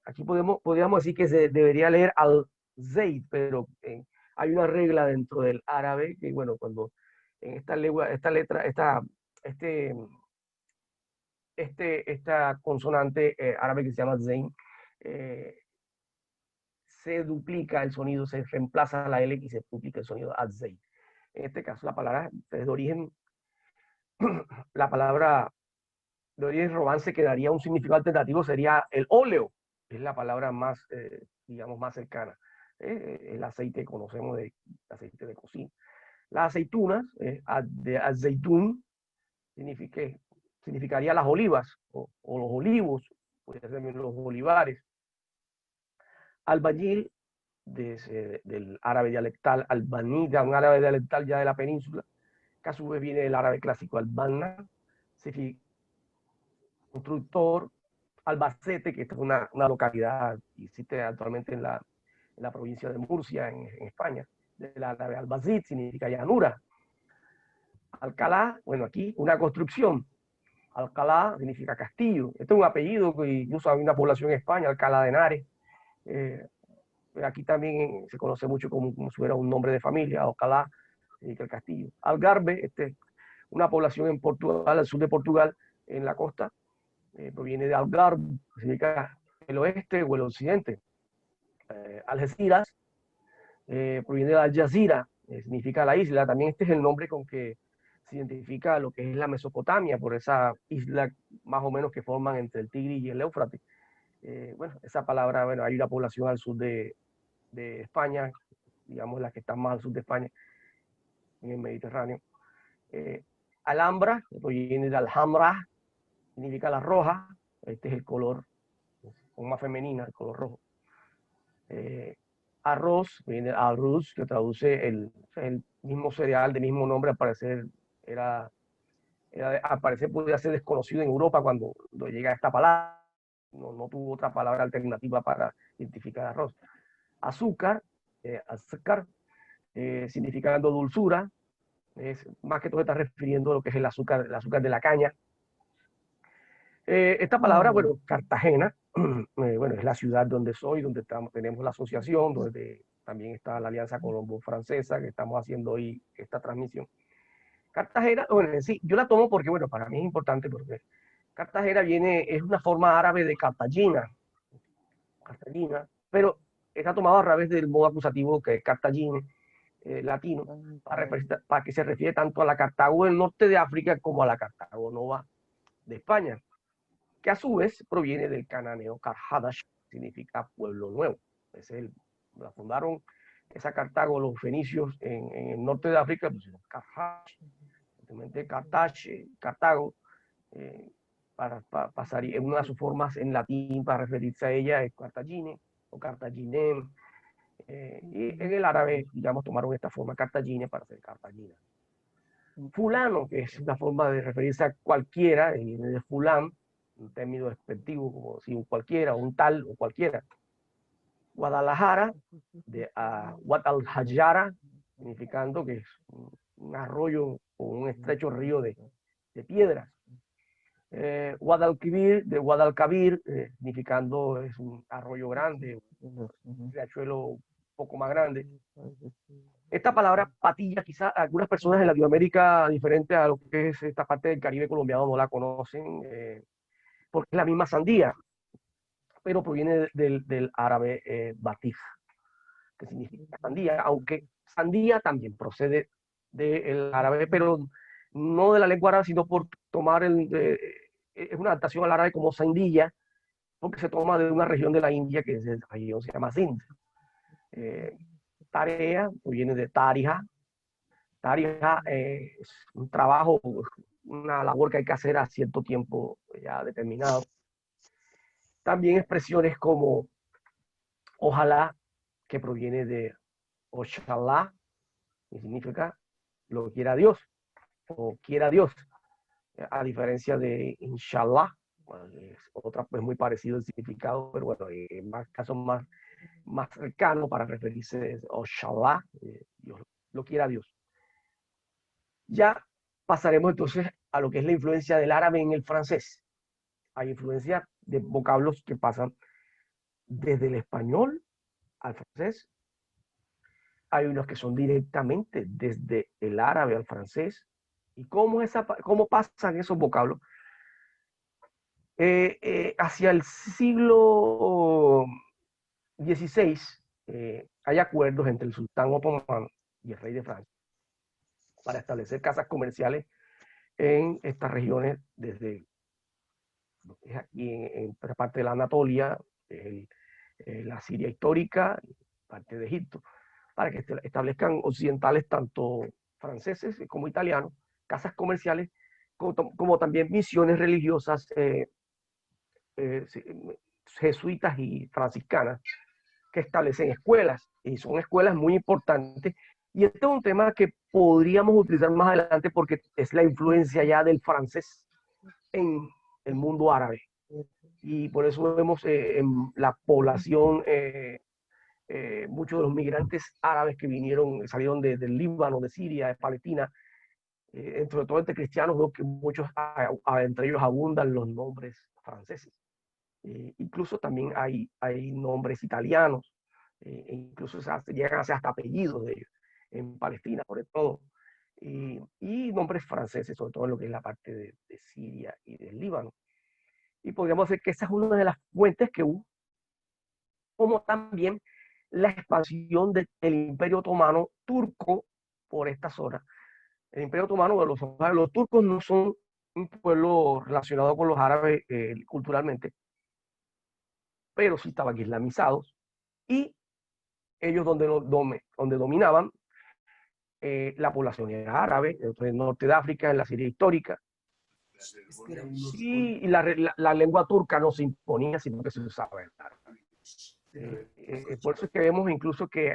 Aquí podríamos decir que se debería leer al-zeit, pero hay una regla dentro del árabe que, bueno, cuando en esta letra, esta consonante árabe que se llama zein, se duplica el sonido, se reemplaza la L y se duplica el sonido azeit. En este caso, la palabra de origen, la palabra de origen romance que daría un significado alternativo sería el óleo, es la palabra más, digamos, más cercana. El aceite que conocemos de aceite de cocina. Las aceitunas, de azeitún, significaría las olivas o los olivos, puede ser los olivares. Albañil, del árabe dialectal albaniga, un árabe dialectal ya de la península, que a su vez viene del árabe clásico albanna, significa constructor. Albacete, que esta es una localidad que existe actualmente en la provincia de Murcia, en España, del árabe albacit, significa llanura. Alcalá, bueno, aquí una construcción. Alcalá significa castillo. Este es un apellido que incluso hay una población en España, Alcalá de Henares. Aquí también se conoce mucho como si fuera un nombre de familia. Alcalá significa el castillo. Algarve, una población en Portugal, al sur de Portugal, en la costa. Proviene de Algarve, que significa el oeste o el occidente. Algeciras, proviene de Al Jazeera, significa la isla. También este es el nombre con que se identifica lo que es la Mesopotamia, por esa isla más o menos que forman entre el Tigris y el Éufrates. Bueno, esa palabra, bueno, hay una población al sur de España, digamos la que está más al sur de España, en el Mediterráneo. Alhambra, proviene de Alhambra, significa la roja. Este es el color, con más femenina, el color rojo. Arroz, viene de arroz, que traduce el mismo cereal del mismo nombre, al parecer al parecer podría ser desconocido en Europa cuando llega esta palabra. No tuvo otra palabra alternativa para identificar arroz. Azúcar, azúcar, significando dulzura. Más que todo está refiriendo a lo que es el azúcar de la caña. Esta palabra, bueno, Cartagena, bueno, es la ciudad donde soy, donde tenemos la asociación, donde también está la Alianza Colombo-Francesa, que estamos haciendo hoy esta transmisión. Cartagena, bueno, sí, yo la tomo porque, bueno, para mí es importante porque Cartagena es una forma árabe de Cartagena, pero está tomado a través del modo acusativo que es Cartagine, latino, para que se refiere tanto a la Cartago del norte de África como a la Cartago Nova de España, que a su vez proviene del cananeo Carhadash, significa pueblo nuevo. La fundaron esa Cartago, los fenicios en el norte de África, pues Carhadash, simplemente Cartago, para pasar en una de sus formas en latín para referirse a ella es Cartagine o Cartaginem. Y en el árabe, digamos, tomaron esta forma Cartagine para hacer Cartagena. Fulano, que es una forma de referirse a cualquiera, viene de fulán, un término despectivo, como si un cualquiera, un tal o cualquiera. Guadalajara, de Guadalajara, significando que es un arroyo o un estrecho río de piedras. Guadalquivir, de Guadalcavir, significando es un arroyo grande, un riachuelo un poco más grande. Esta palabra patilla, quizás algunas personas en Latinoamérica, diferente a lo que es esta parte del Caribe colombiano, no la conocen, porque es la misma sandía, pero proviene del árabe batij, que significa sandía, aunque sandía también procede del árabe, pero no de la lengua árabe, sino por tomar es una adaptación al árabe como sandilla, porque se toma de una región de la India que es la región se llama Sind. Tarea, viene de tarija. Tarija es un trabajo, una labor que hay que hacer a cierto tiempo ya determinado. También expresiones como ojalá, que proviene de Oshallah, que significa lo quiera Dios, o quiera Dios, a diferencia de Inshallah, bueno, es otra pues muy parecido el significado, pero bueno, en más casos más cercano para referirse a Oshallah, Dios, lo quiera Dios. Ya pasaremos entonces a lo que es la influencia del árabe en el francés. Hay influencia de vocablos que pasan desde el español al francés. Hay unos que son directamente desde el árabe al francés. ¿Y cómo pasan esos vocablos? Hacia el siglo XVI hay acuerdos entre el sultán otomano y el rey de Francia para establecer casas comerciales en estas regiones, desde aquí en parte de la Anatolia, la Siria histórica, parte de Egipto, para que establezcan occidentales, tanto franceses como italianos, casas comerciales, como también misiones religiosas jesuitas y franciscanas que establecen escuelas, y son escuelas muy importantes. Y este es un tema que podríamos utilizar más adelante porque es la influencia ya del francés en el mundo árabe. Y por eso vemos en la población, muchos de los migrantes árabes que salieron del Líbano, de Siria, de Palestina, entre todo entre cristianos, veo que muchos, entre ellos abundan los nombres franceses. Incluso también hay nombres italianos, incluso llegan a ser hasta apellidos de ellos, en Palestina, sobre todo, y nombres franceses, sobre todo en lo que es la parte de Siria y del Líbano. Y podríamos decir que esa es una de las fuentes que hubo, como también la expansión del Imperio Otomano turco por esta zona. El Imperio Otomano, los turcos no son un pueblo relacionado con los árabes culturalmente, pero sí estaban islamizados, y ellos donde dominaban La población era árabe, dentro del norte de África, en la Siria histórica. Y la lengua turca no se imponía, sino que se usaba el árabe. Por eso es que vemos incluso que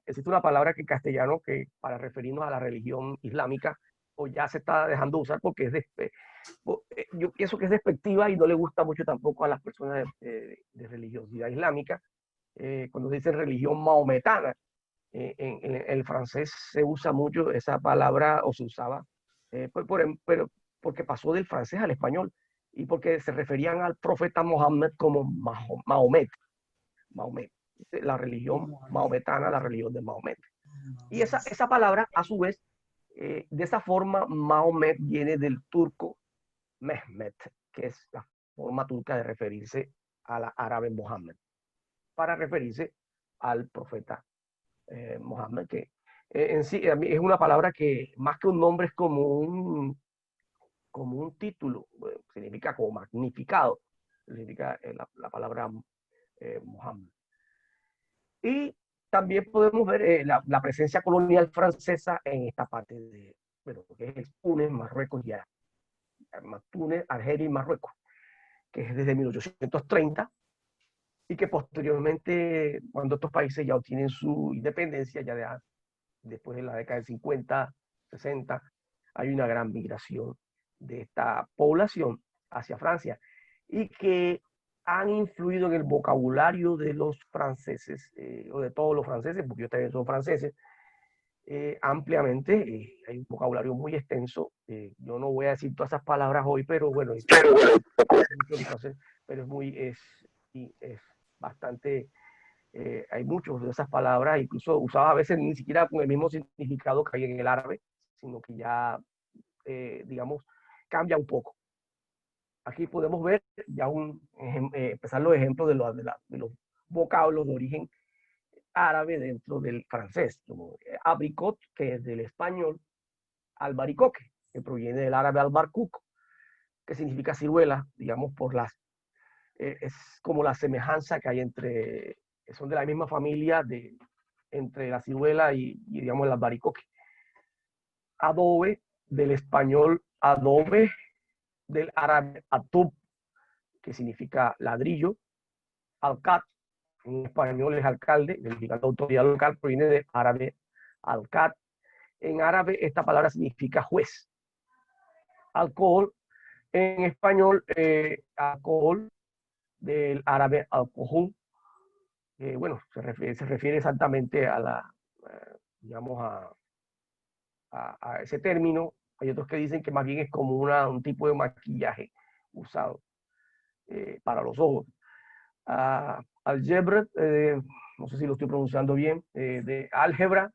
existe una palabra que en castellano que para referirnos a la religión islámica o ya se está dejando usar porque yo pienso que es despectiva y no le gusta mucho tampoco a las personas de religiosidad islámica. Cuando se dice religión maometana, en el francés se usa mucho esa palabra o se usaba, pero porque pasó del francés al español y porque se referían al profeta Mohammed como Mahomet. Mahomet, la religión maometana, la religión de Mahomet. Y esa palabra, a su vez, de esa forma, Mahomet viene del turco Mehmet, que es la forma turca de referirse a la árabe Mohammed, para referirse al profeta Mohammed, que en sí es una palabra que más que un nombre es como un título, significa como magnificado, significa la palabra Mohammed. Y también podemos ver la presencia colonial francesa en esta parte de, bueno, que es Túnez, Marruecos ya, Túnez, Argelia y Marruecos, que es desde 1830 y que posteriormente, cuando estos países ya obtienen su independencia, después de la década del 50, 60, hay una gran migración de esta población hacia Francia y que han influido en el vocabulario de los franceses, o de todos los franceses, porque ellos también son franceses, ampliamente. Hay un vocabulario muy extenso. Yo no voy a decir todas esas palabras hoy, pero bueno, pero es bastante, hay muchas de esas palabras, incluso usadas a veces ni siquiera con el mismo significado que hay en el árabe, sino que ya, digamos, cambia un poco. Aquí podemos ver ya empezar los ejemplos de los vocablos de origen árabe dentro del francés, como abricot, que es del español, albaricoque, que proviene del árabe albarcuc, que significa ciruela, digamos, es como la semejanza que hay son de la misma familia entre la ciruela y digamos, el albaricoque. Adobe, del español adobe, del árabe atub, que significa ladrillo. Alcat, en español es alcalde, significando autoridad local, proviene del árabe alcat. En árabe esta palabra significa juez. Alcohol, en español, alcohol, del árabe alcohol. Bueno, se refiere exactamente digamos, a ese término. Hay otros que dicen que más bien es como un tipo de maquillaje usado para los ojos. Algebra, no sé si lo estoy pronunciando bien, de álgebra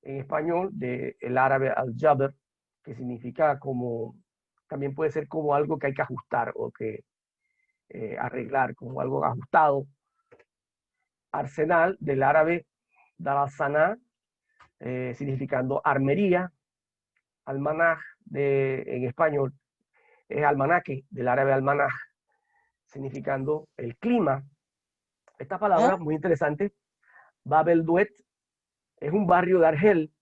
en español, del árabe al-jabr, que significa también puede ser como algo que hay que ajustar o que arreglar, como algo ajustado. Arsenal, del árabe darasana, significando armería. Almanaj, en español, es almanaque, del árabe almanaj, significando el clima. Esta palabra, muy interesante, Bab el Duet, es un barrio de Argel,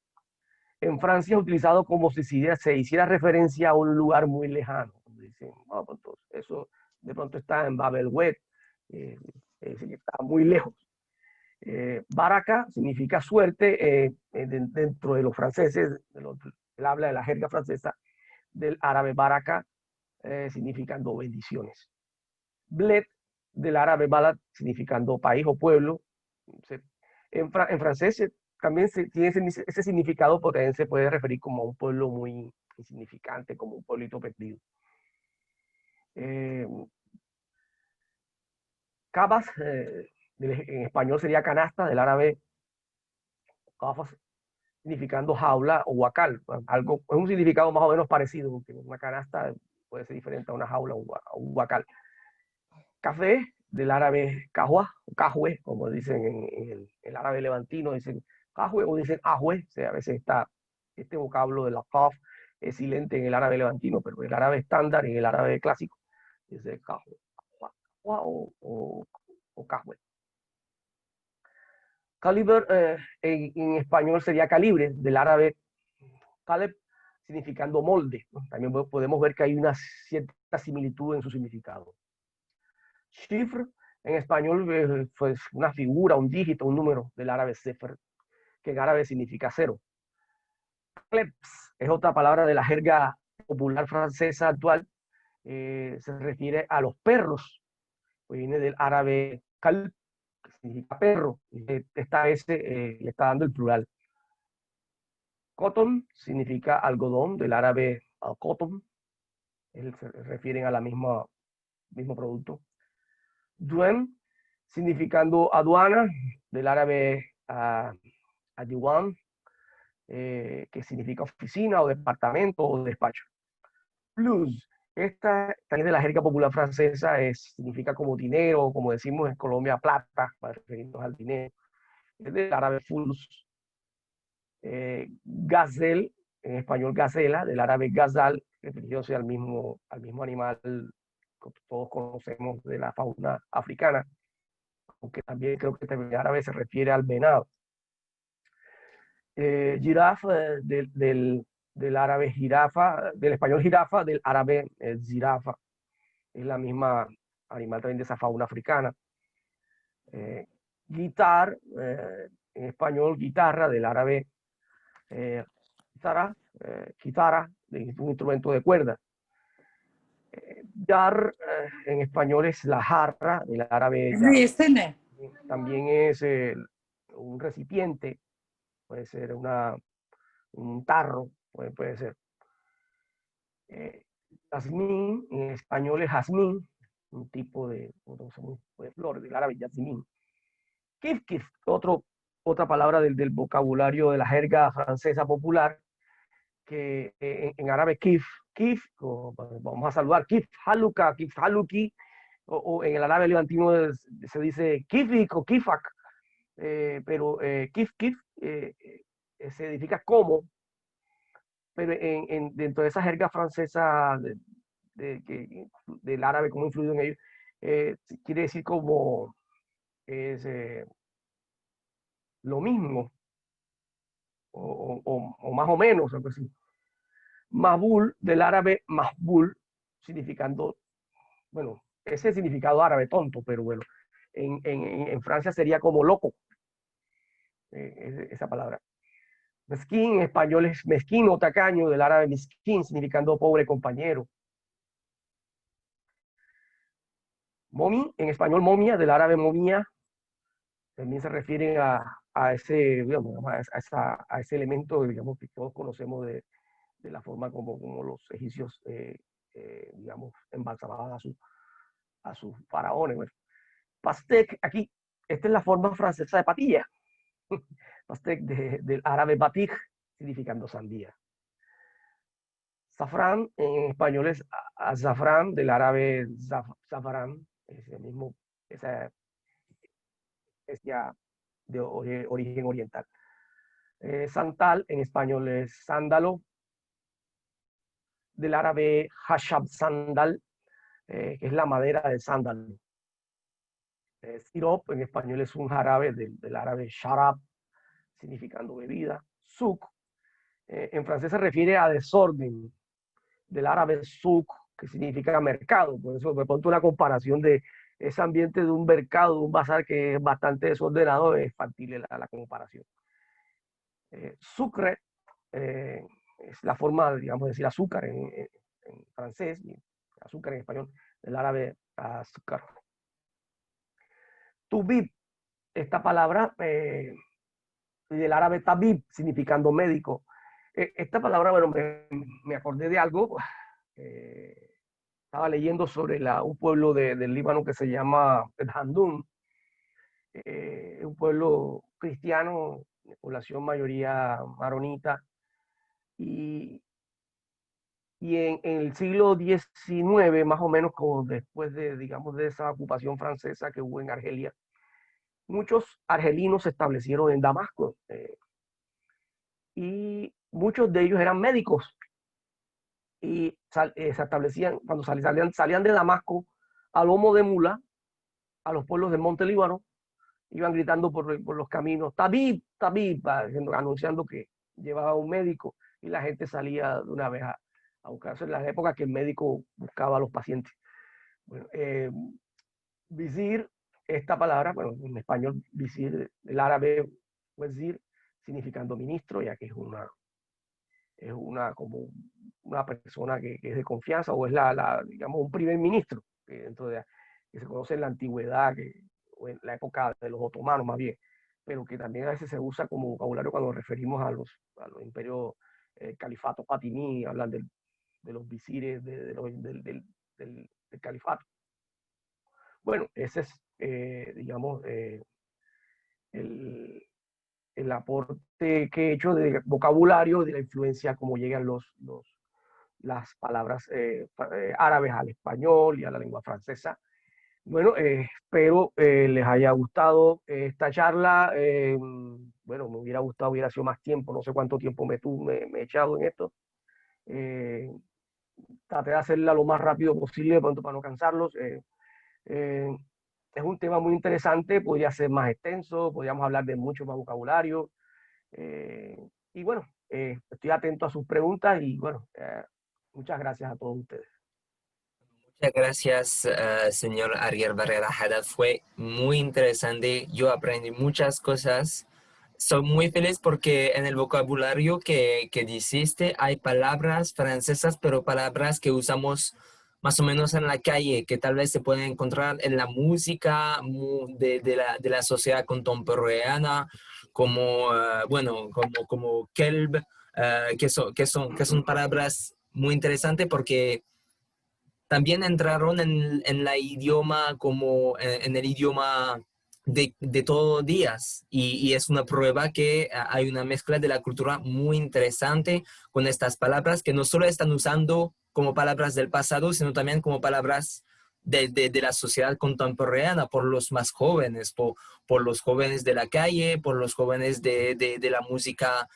en Francia, utilizado como si se hiciera referencia a un lugar muy lejano. Dicen, oh, pues, eso de pronto está en Bab el Duet, está muy lejos. Baraka significa suerte dentro de los franceses, él habla de la jerga francesa, del árabe baraka, significando bendiciones. Bled, del árabe balad, significando país o pueblo. En francés también tiene ese significado porque también se puede referir como a un pueblo muy insignificante, como un pueblito perdido. Cabas, en español sería canasta, del árabe kafas, significando jaula o huacal. Es un significado más o menos parecido, porque una canasta puede ser diferente a una jaula o un huacal. Café, del árabe kahwa, o kahwe, como dicen en el árabe levantino, dicen kahwe o dicen ahwe. O sea, a veces este vocablo de la kaf es silente en el árabe levantino, pero en el árabe estándar, en el árabe clásico, dice kahwe, o kahwe. Calibre, en español sería calibre, del árabe Caleb significando molde, ¿no? También podemos ver que hay una cierta similitud en su significado. Shifr en español pues una figura, un dígito, un número del árabe sefer, que en árabe significa cero. Klebs es otra palabra de la jerga popular francesa actual, se refiere a los perros, pues viene del árabe kalb, que significa perro, y esta S le está dando el plural. Cotton significa algodón, del árabe cotton, se refieren a la mismo producto. Duem, significando aduana, del árabe adiwan, que significa oficina o departamento o despacho. Plus, esta también de la jerga popular francesa significa como dinero, como decimos en Colombia, plata, para referirnos al dinero. Es del árabe fulus. Gazelle, en español gacela, del árabe gazal, refiriéndose al mismo animal que todos conocemos de la fauna africana, aunque también creo que en árabe se refiere al venado. Jirafa, del árabe jirafa, del español jirafa, del árabe zirafa, es la misma animal también de esa fauna africana. Guitar, en español guitarra, del árabe guitarra, un instrumento de cuerda. Jar, en español es la jarra, del árabe jar, también es un recipiente, puede ser un tarro, puede ser. Jazmín, en español es jazmín, un tipo de flor, del árabe jazmín. Kif, kif, otra palabra del vocabulario de la jerga francesa popular, que en árabe kif, vamos a saludar, kif haluka, kif haluki, o en el árabe levantino se dice kifik o kifak, pero kif kif se significa como, pero dentro de esa jerga francesa del árabe, como influido en ellos, quiere decir como es lo mismo, o más o menos, algo así. Mahbul, del árabe mahbul, significando, bueno, ese significado árabe tonto, pero bueno, en Francia sería como loco, esa palabra. Mezquín en español es mezquino, tacaño, del árabe misquín, significando pobre compañero. Momi, en español momia, del árabe momia, también se refiere a ese, digamos, a ese elemento, digamos, que todos conocemos de la forma como los egipcios, digamos, embalsamaban a sus faraones. Bueno. Pastek, aquí, esta es la forma francesa de patilla. Pastek del árabe batik, significando sandía. Safrán, en español es azafrán, del árabe zafrán, es el mismo, esa es ya de origen oriental. Santal, en español es sándalo, del árabe hashab sandal, que es la madera del sándalo. Sirop, en español es un jarabe, del árabe sharab, significando bebida. Souk, en francés se refiere a desorden, del árabe souk, que significa mercado. Por eso me pongo una comparación de ese ambiente de un mercado, de un bazar que es bastante desordenado, es factible la comparación. Sucre, es la forma, digamos, de decir azúcar en francés, y azúcar en español, del árabe azúcar. Tubib, esta palabra del árabe tabib, significando médico. Esta palabra, bueno, me acordé de algo. Estaba leyendo sobre un pueblo del Líbano que se llama el Handun, un pueblo cristiano, de población mayoría maronita, y en el siglo XIX, más o menos, como después digamos, de esa ocupación francesa que hubo en Argelia, muchos argelinos se establecieron en Damasco, y muchos de ellos eran médicos, y se establecían, cuando salían de Damasco a lomo de mula, a los pueblos del Monte Líbano, iban gritando por los caminos, Tabib, Tabib, anunciando que llevaba un médico. y la gente salía de una vez a buscarse en las épocas que el médico buscaba a los pacientes. Bueno, visir, esta palabra, bueno, en español visir, el árabe wazir, significando ministro, ya que es una como una persona que es de confianza, o es digamos, un primer ministro, que se conoce en la antigüedad, o en la época de los otomanos más bien, pero que también a veces se usa como vocabulario cuando nos referimos a los imperios, califato fatimí, hablan de los visires del califato. Bueno, ese es, digamos, el, el aporte que he hecho de vocabulario, de la influencia, como llegan las palabras árabes al español y a la lengua francesa. Bueno, espero les haya gustado esta charla. Bueno, me hubiera gustado, hubiera sido más tiempo, no sé cuánto tiempo me he echado en esto. Traté de hacerla lo más rápido posible, de pronto para no cansarlos. Eh, es un tema muy interesante, podría ser más extenso, podríamos hablar de mucho más vocabulario. Y bueno, estoy atento a sus preguntas y bueno, muchas gracias a todos ustedes. Muchas gracias, señor Ariel Barrera Haddad. Fue muy interesante. Yo aprendí muchas cosas. Soy muy feliz porque en el vocabulario que dijiste hay palabras francesas, pero palabras que usamos más o menos en la calle, que tal vez se pueden encontrar en la música de la sociedad contemporánea, como, bueno, como kelb, que son palabras muy interesantes porque también entraron en la idioma como en el idioma de todos días y es una prueba que hay una mezcla de la cultura muy interesante con estas palabras que no solo están usando como palabras del pasado, sino también como palabras de la sociedad contemporánea por los más jóvenes, por los jóvenes de la calle, por los jóvenes de la música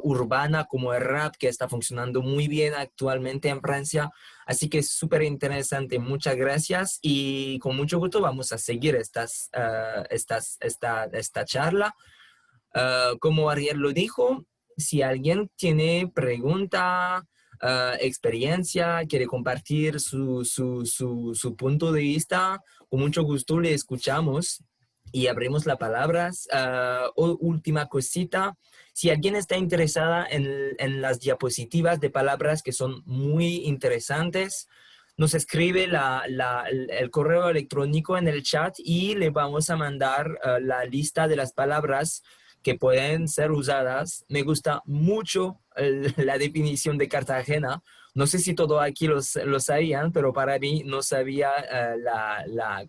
urbana como el rap que está funcionando muy bien actualmente en Francia. Así que es súper interesante. Muchas gracias y con mucho gusto vamos a seguir esta charla. Como Ariel lo dijo, si alguien tiene pregunta, experiencia, quiere compartir su punto de vista, con mucho gusto le escuchamos y abrimos las palabras. Última cosita, si alguien está interesada en las diapositivas de palabras que son muy interesantes, nos escribe el correo electrónico en el chat y le vamos a mandar la lista de las palabras que pueden ser usadas. Me gusta mucho la definición de Cartagena. No sé si todos aquí lo sabían, pero para mí no sabía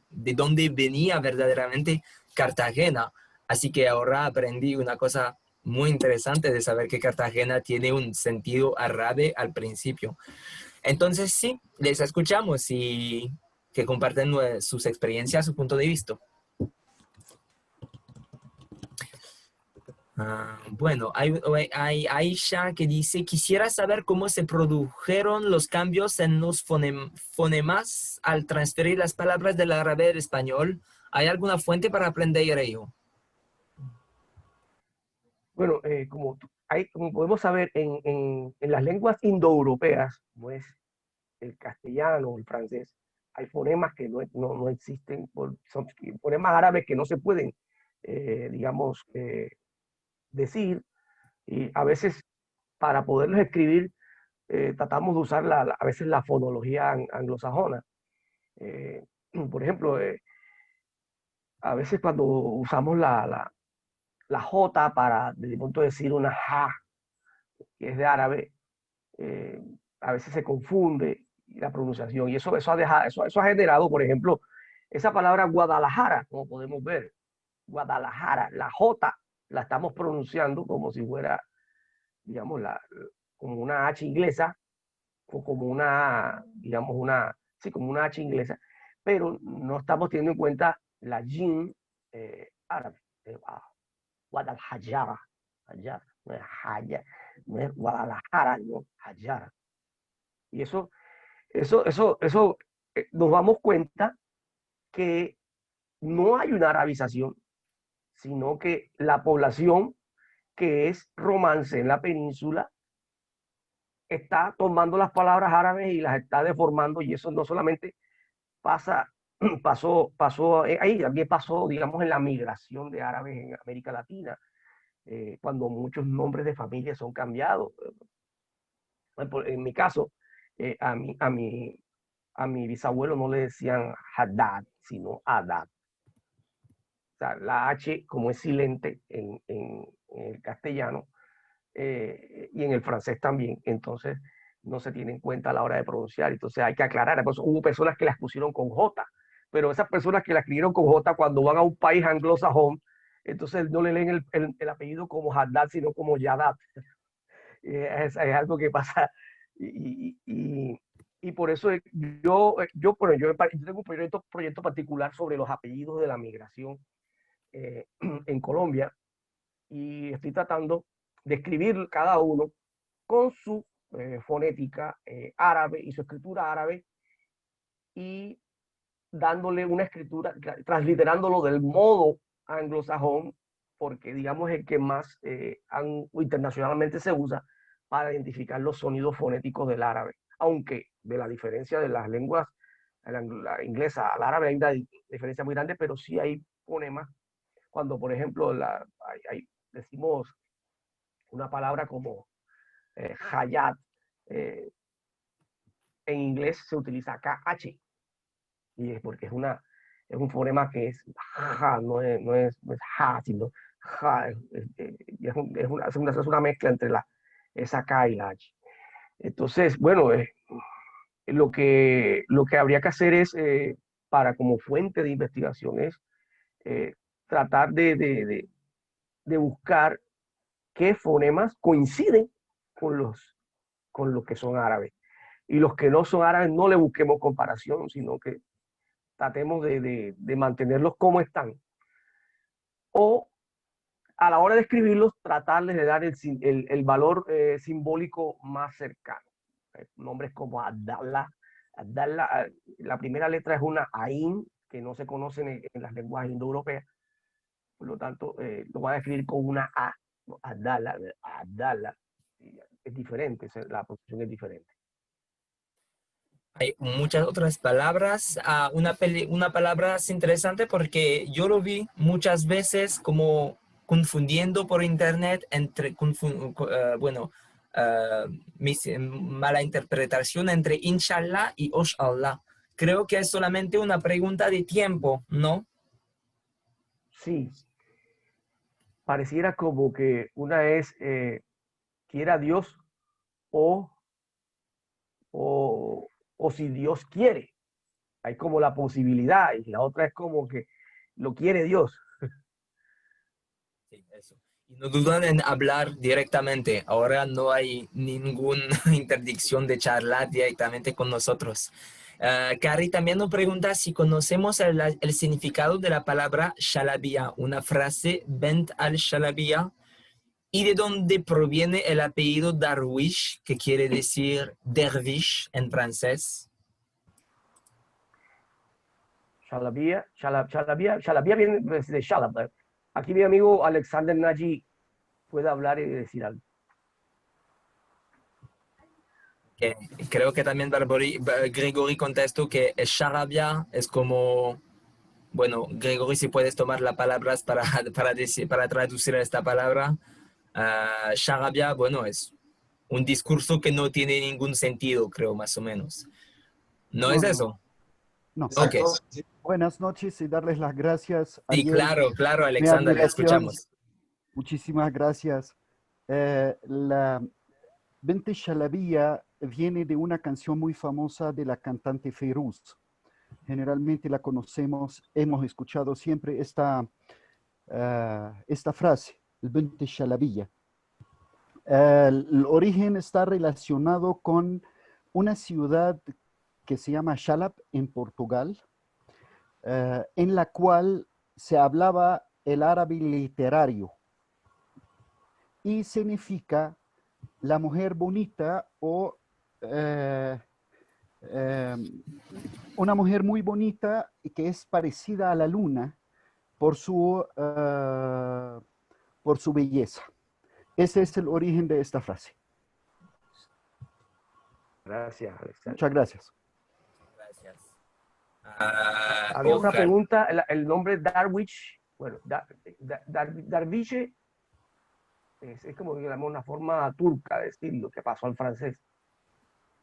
de dónde venía verdaderamente Cartagena. Así que ahora aprendí una cosa muy interesante de saber que Cartagena tiene un sentido árabe al principio. Entonces sí, les escuchamos y que comparten sus experiencias, su punto de vista. Bueno, hay Aisha que dice, quisiera saber cómo se produjeron los cambios en los fonemas al transferir las palabras del árabe al español. ¿Hay alguna fuente para aprender ello? Bueno, como podemos saber en las lenguas indoeuropeas, como es el castellano, el francés, hay fonemas que no existen, son fonemas árabes que no se pueden, digamos, decir, y a veces para poderlos escribir tratamos de usar a veces la fonología anglosajona. Por ejemplo, a veces cuando usamos la J para, de pronto decir una ja, que es de árabe, eh, a veces se confunde la pronunciación y eso ha generado, por ejemplo, esa palabra Guadalajara, como podemos ver, Guadalajara, la J la estamos pronunciando como si fuera, digamos, como una H inglesa o como una, digamos, sí, como una H inglesa, pero no estamos teniendo en cuenta la Jin árabe, Guadalajara, no es Haya, no es Guadalajara, no, Hayara. Y eso nos damos cuenta que no hay una arabización, sino que la población que es romance en la península está tomando las palabras árabes y las está deformando, y eso no solamente pasa, ahí también pasó, digamos, en la migración de árabes en América Latina, cuando muchos nombres de familia son cambiados. En mi caso, a mi bisabuelo no le decían Haddad, sino Adad. O sea, la H, como es silente en el castellano, y en el francés también, entonces no se tiene en cuenta a la hora de pronunciar, entonces hay que aclarar. Pues, hubo personas que las pusieron con J, pero esas personas que la escribieron con J, cuando van a un país anglosajón, entonces no le leen el apellido como Haddad, sino como Yadat. Es algo que pasa, y por eso yo tengo un proyecto particular sobre los apellidos de la migración en Colombia, y estoy tratando de escribir cada uno con su fonética árabe y su escritura árabe, y dándole una escritura, transliterándolo del modo anglosajón, porque digamos es el que más internacionalmente se usa para identificar los sonidos fonéticos del árabe, aunque de la diferencia de las lenguas, la inglesa al árabe hay una diferencia muy grande, pero sí hay fonemas. Cuando, por ejemplo, decimos una palabra como hayat, en inglés se utiliza KH, y es porque es un fonema que es ja, no es ja, sino ja, es una mezcla entre esa K y la H. Entonces, bueno, lo que habría que hacer es, para como fuente de investigación, es tratar de buscar qué fonemas coinciden con los que son árabes. Y los que no son árabes no le busquemos comparación, sino que tratemos de mantenerlos como están. O a la hora de escribirlos, tratarles de dar el valor simbólico más cercano. Nombres como Abdallah. Abdallah, la primera letra es una Ain, que no se conocen en las lenguas indoeuropeas. Por lo tanto, lo voy a escribir con una A. Abdallah, Abdallah. Es diferente, la posición es diferente. Hay muchas otras palabras. Una palabra es interesante porque yo lo vi muchas veces como confundiendo por internet entre, mala interpretación entre inshallah y oshallah. Creo que es solamente una pregunta de tiempo, ¿no? Sí, pareciera como que una es quiera Dios, o, o si Dios quiere. Hay como la posibilidad, y la otra es como que lo quiere Dios. Sí, eso. Y no dudan en hablar directamente. Ahora no hay ninguna interdicción de charlar directamente con nosotros. Cari también nos pregunta si conocemos el significado de la palabra shalabia, una frase bent al-shalabia, y de dónde proviene el apellido Darwish, que quiere decir dervish en francés. Shalabia viene de Shalab. Aquí mi amigo Alexander Nagy puede hablar y decir algo. Que creo que también Gregory contestó que el sharabia es como... Bueno, Gregory, si puedes tomar las palabras para traducir esta palabra. Sharabia, bueno, es un discurso que no tiene ningún sentido, creo, más o menos. ¿No es No, eso? no. Ok. Buenas noches y darles las gracias, Sí, Ariel. claro, Mi Alexander, le admiración. escuchamos. Muchísimas gracias. La Bente Shalabia viene de una canción muy famosa de la cantante Feiruz. Generalmente la conocemos, hemos escuchado siempre esta frase, el Bente Shalabia. El origen está relacionado con una ciudad que se llama Xalab en Portugal, en la cual se hablaba el árabe literario y significa la mujer bonita o una mujer muy bonita y que es parecida a la luna por su belleza. Ese es el origen de esta frase. Gracias, Alexander. Muchas gracias. Gracias. Había una Ojalá. pregunta, el nombre Darwich, bueno, Darviche es como digamos, una forma turca de decirlo que pasó al francés.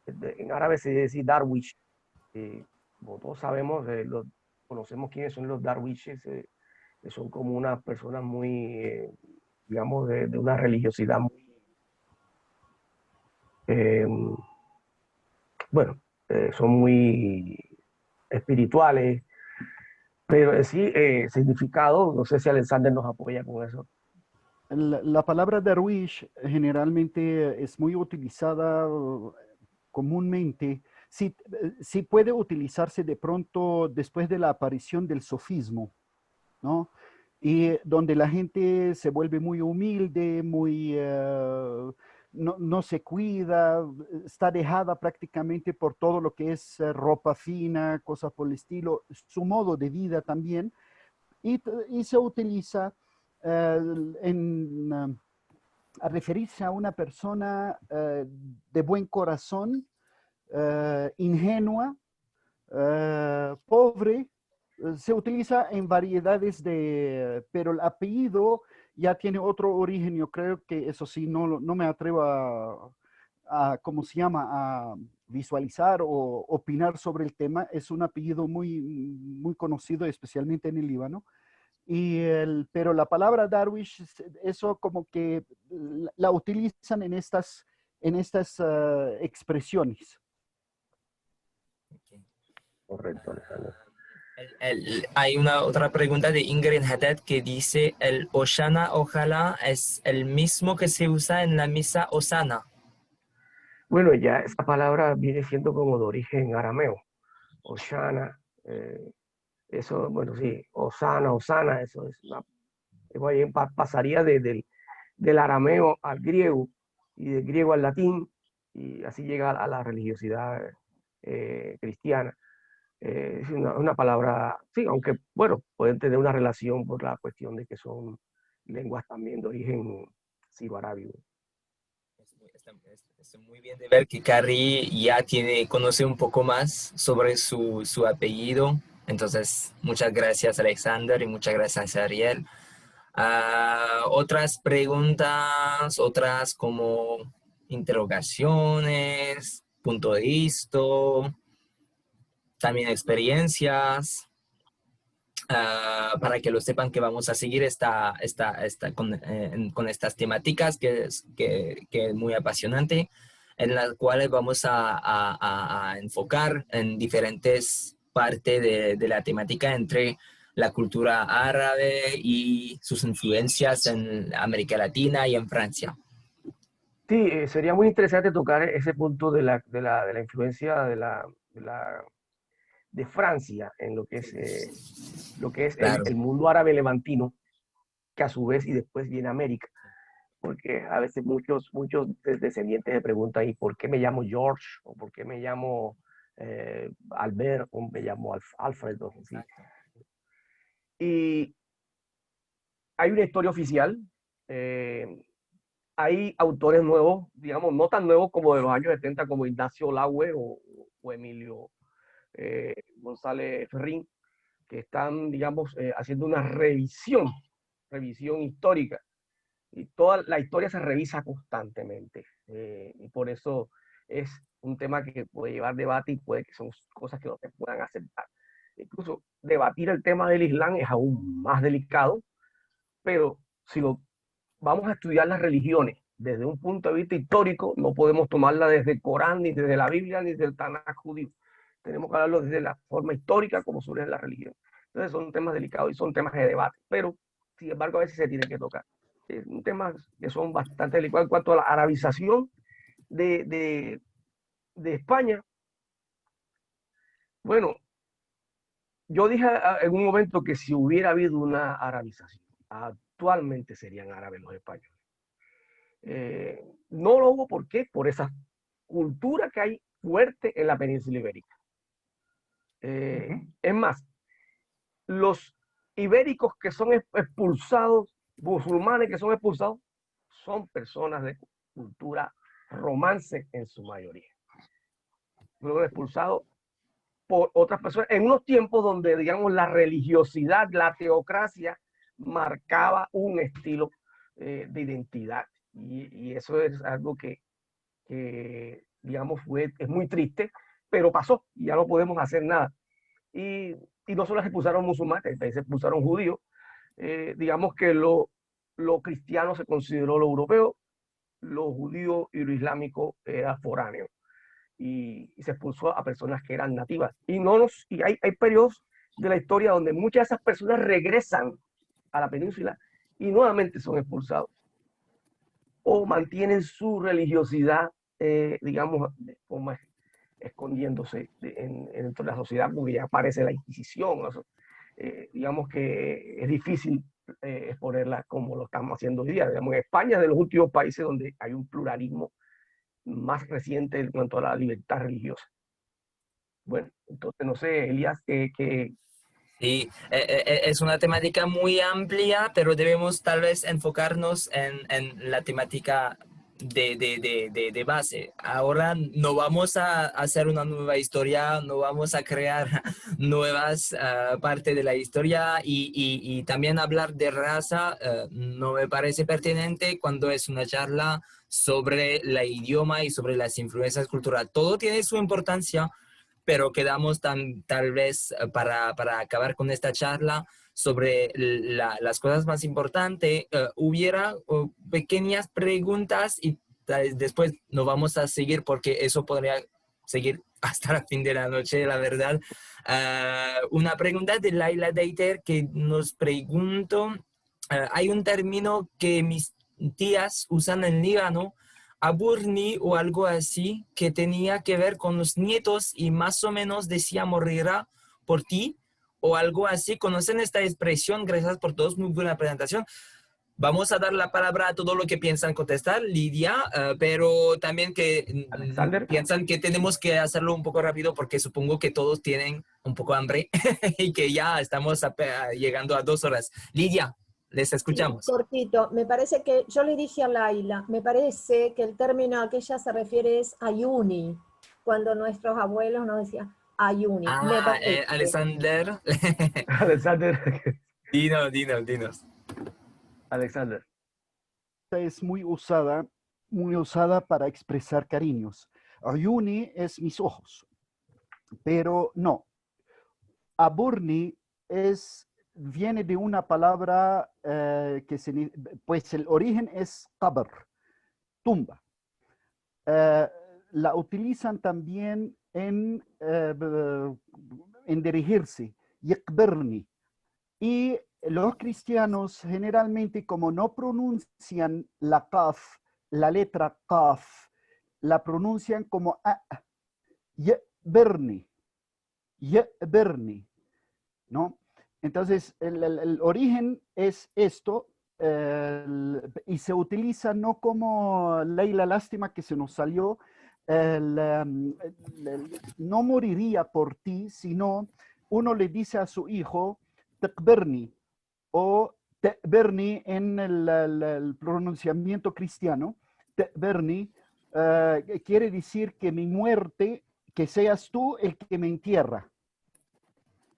En árabe se dice Darwich. Como todos sabemos, conocemos quiénes son los Darwiches, que son como unas personas muy, digamos, de una religiosidad muy, bueno, son muy espirituales, pero en sí, significado, no sé si Alexander nos apoya con eso. La palabra derwish generalmente es muy utilizada comúnmente. Sí, sí puede utilizarse de pronto después de la aparición del sofismo, ¿no? Y donde la gente se vuelve muy humilde, muy, no se cuida, está dejada prácticamente por todo lo que es ropa fina, cosas por el estilo, su modo de vida también, y se utiliza a referirse a una persona de buen corazón, ingenua, pobre. Se utiliza en variedades pero el apellido ya tiene otro origen. Yo creo que eso sí, no me atrevo ¿cómo se llama? A visualizar o opinar sobre el tema. Es un apellido muy conocido, especialmente en el Líbano. Pero la palabra Darwish, eso como que la utilizan en estas expresiones. Correcto, Alexander. Hay una otra pregunta de Ingrid Haddad que dice, el Oshana, ojalá, es el mismo que se usa en la misa Osana. Bueno, ya esa palabra viene siendo como de origen arameo. Oshana, eso, bueno, sí, Osana, eso es pasaría del arameo al griego y del griego al latín, y así llega a la religiosidad cristiana. Es una palabra, sí, aunque, bueno, pueden tener una relación por la cuestión de que son lenguas también de origen siro-arábigo. Está muy bien de ver que Carrie ya conoce un poco más sobre su apellido. Entonces, muchas gracias, Alexander, y muchas gracias, Ariel. Otras preguntas, otras como interrogaciones, punto de vista, también experiencias. Para que lo sepan que vamos a seguir con estas temáticas que es muy apasionante, en las cuales vamos a enfocar en diferentes partes de la temática entre la cultura árabe y sus influencias en América Latina y en Francia. Sí, sería muy interesante tocar ese punto de la influencia de Francia en lo que es Claro. el mundo árabe levantino, que a su vez y después viene América. Porque a veces muchos descendientes se preguntan, ¿y por qué me llamo George? ¿O por qué me llamo Albert? ¿O me llamo Alfred? ¿Sí? Y hay una historia oficial. Hay autores nuevos, digamos, no tan nuevos como de los años 70, como Ignacio Laue o Emilio González Ferrín, que están, digamos, haciendo una revisión histórica. Y toda la historia se revisa constantemente. Y por eso es un tema que puede llevar debate y puede que son cosas que no se puedan aceptar. Incluso debatir el tema del Islam es aún más delicado, pero si vamos a estudiar las religiones desde un punto de vista histórico, no podemos tomarla desde el Corán, ni desde la Biblia, ni desde el Tanaj judío. Tenemos que hablarlo desde la forma histórica como surge la religión. Entonces son temas delicados y son temas de debate, pero sin embargo a veces se tienen que tocar. Un tema que son bastante delicados en cuanto a la arabización de España. Bueno, yo dije en un momento que si hubiera habido una arabización, actualmente serían árabes los españoles. No lo hubo, ¿por qué? Por esa cultura que hay fuerte en la península ibérica. Es más, los ibéricos que son expulsados, musulmanes que son expulsados, son personas de cultura romance en su mayoría. fueron expulsados por otras personas, en unos tiempos donde, digamos, la religiosidad, la teocracia, marcaba un estilo de identidad. Y eso es algo digamos, es muy triste, pero pasó y ya no podemos hacer nada. Y no solo se expulsaron musulmanes, también se expulsaron judíos. Digamos que lo cristiano se consideró lo europeo, lo judío y lo islámico era foráneo. Y se expulsó a personas que eran nativas. Y hay periodos de la historia donde muchas de esas personas regresan a la península y nuevamente son expulsados o mantienen su religiosidad, digamos, como escondiéndose dentro de la sociedad porque ya aparece la Inquisición. O sea, digamos que es difícil exponerla como lo estamos haciendo hoy día. Digamos, España es de los últimos países donde hay un pluralismo más reciente en cuanto a la libertad religiosa. Bueno, entonces no sé, Elías, Sí, es una temática muy amplia, pero debemos tal vez enfocarnos en la temática de base. Ahora no vamos a hacer una nueva historia, no vamos a crear nuevas partes de la historia y también hablar de raza no me parece pertinente cuando es una charla sobre la idioma y sobre las influencias culturales. Todo tiene su importancia, pero quedamos tal vez para acabar con esta charla sobre las cosas más importantes, hubiera pequeñas preguntas y después nos vamos a seguir porque eso podría seguir hasta el fin de la noche, la verdad. Una pregunta de Laila Deiter que nos preguntó, hay un término que mis tías usan en Líbano, Aburni o algo así, que tenía que ver con los nietos y más o menos decía morirá por ti o algo así. ¿Conocen esta expresión? Gracias por todos, muy buena presentación. Vamos a dar la palabra a todo lo que piensan contestar, Lidia, pero también que Alexander. piensan que tenemos que hacerlo un poco rápido porque supongo que todos tienen un poco hambre y que ya estamos llegando a 2 horas. Lidia, les escuchamos. Sí, cortito. Me parece que, yo le dije a Laila, me parece que el término a que ella se refiere es ayuni, cuando nuestros abuelos nos decían ayuni. Me parece. Alexander, Alexander. dinos. Alexander. Es muy usada para expresar cariños. Ayuni es mis ojos, pero no. Aburni viene de una palabra pues el origen es qabr, tumba. La utilizan también en dirigirse, yaqbirni. Y los cristianos generalmente, como no pronuncian la kaf, la letra kaf, la pronuncian como a, yaqbirni, ¿no? Entonces, el origen es esto, y se utiliza no como Leila, lástima que se nos salió, no moriría por ti, sino uno le dice a su hijo, Tekberni, o Tekberni en el pronunciamiento cristiano, Tekberni quiere decir que mi muerte, que seas tú el que me entierra.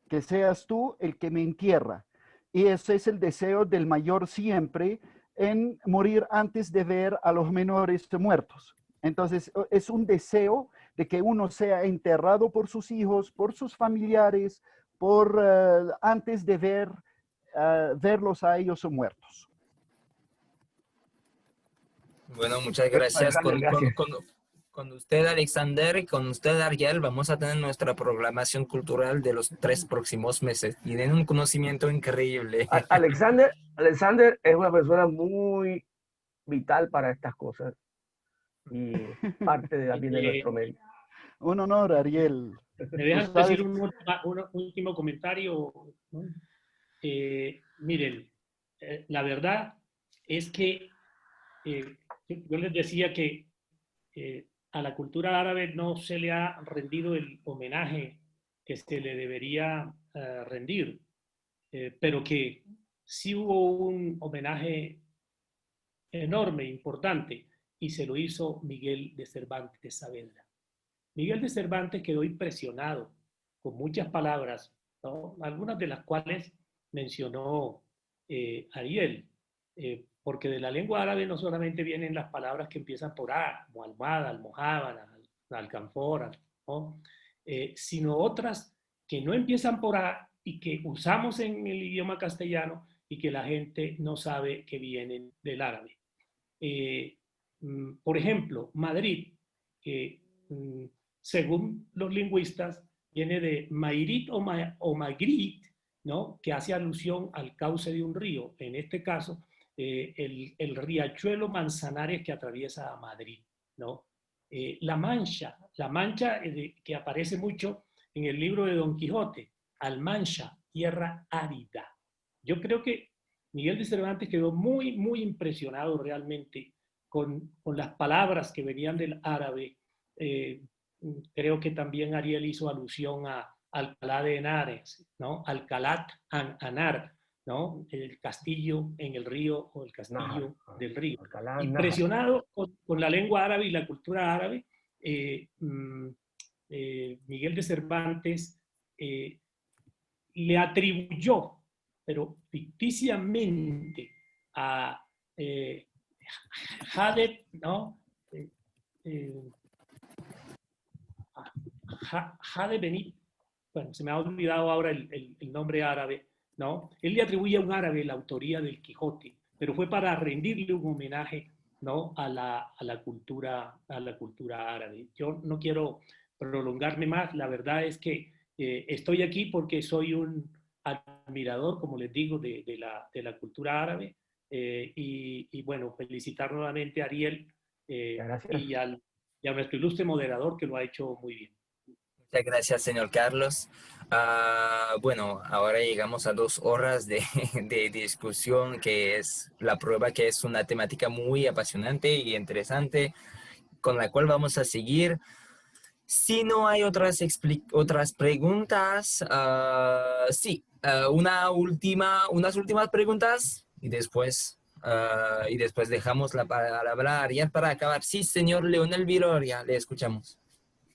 Que seas tú el que me entierra. Y ese es el deseo del mayor siempre, en morir antes de ver a los menores muertos. Entonces, es un deseo de que uno sea enterrado por sus hijos, por sus familiares, antes de verlos a ellos muertos. Bueno, muchas gracias. Gracias. Con usted, Alexander, y con usted, Ariel, vamos a tener nuestra programación cultural de los 3 próximos meses. Tienen un conocimiento increíble. Alexander es una persona muy vital para estas cosas y parte también de nuestro medio. Un honor, Ariel. ¿Me dejan decir un último comentario? ¿No? Miren, la verdad es que yo les decía que a la cultura árabe no se le ha rendido el homenaje que se le debería rendir, pero que sí hubo un homenaje enorme, importante, y se lo hizo Miguel de Cervantes Saavedra. Miguel de Cervantes quedó impresionado con muchas palabras, ¿no? Algunas de las cuales mencionó Ariel, porque de la lengua árabe no solamente vienen las palabras que empiezan por A, como almohada, almojábana, alcanfora, ¿no? Sino otras que no empiezan por A y que usamos en el idioma castellano y que la gente no sabe que vienen del árabe. Por ejemplo, Madrid, que según los lingüistas viene de Mairit o Magrit, ¿no? Que hace alusión al cauce de un río, en este caso el riachuelo Manzanares que atraviesa a Madrid, ¿no? La Mancha que aparece mucho en el libro de Don Quijote, Almancha, tierra árida. Yo creo que Miguel de Cervantes quedó muy, muy impresionado realmente con las palabras que venían del árabe. Creo que también Ariel hizo alusión a Alcalá de Henares, ¿no? Alcalat Anar, ¿no? El castillo en el río o el castillo del río. Alcalá, Impresionado con la lengua árabe y la cultura árabe, Miguel de Cervantes le atribuyó, pero ficticiamente, a Hadeb, ¿no? Hadeb Benit, bueno, se me ha olvidado ahora el nombre árabe, ¿no? Él le atribuye a un árabe la autoría del Quijote, pero fue para rendirle un homenaje, ¿no? a la cultura árabe. Yo no quiero prolongarme más, la verdad es que estoy aquí porque soy un admirador, como les digo, de la cultura árabe, y bueno, felicitar nuevamente a Ariel y a nuestro ilustre moderador que lo ha hecho muy bien. Muchas gracias, señor Carlos. Bueno, ahora llegamos a 2 horas de discusión, que es la prueba que es una temática muy apasionante y interesante, con la cual vamos a seguir. Si no hay otras preguntas, sí, unas últimas preguntas y después dejamos la palabra a Ariel para acabar. Sí, señor Leonel Viloria, le escuchamos.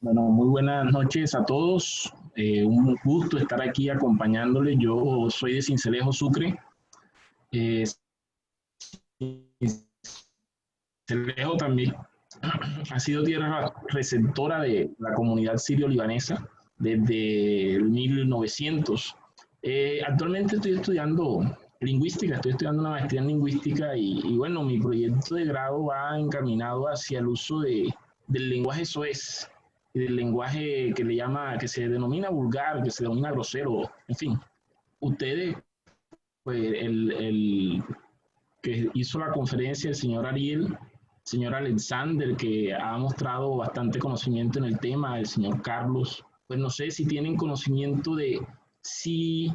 Bueno, muy buenas noches a todos. Un gusto estar aquí acompañándoles. Yo soy de Sincelejo, Sucre. Sincelejo también ha sido tierra receptora de la comunidad sirio-libanesa desde el 1900. Actualmente estoy estudiando lingüística, estoy estudiando una maestría en lingüística y bueno, mi proyecto de grado va encaminado hacia el uso del lenguaje soez y del lenguaje que se denomina vulgar, que se denomina grosero, en fin. Ustedes, pues el que hizo la conferencia, el señor Ariel, señor Alexander, que ha mostrado bastante conocimiento en el tema, el señor Carlos, pues no sé si tienen conocimiento de si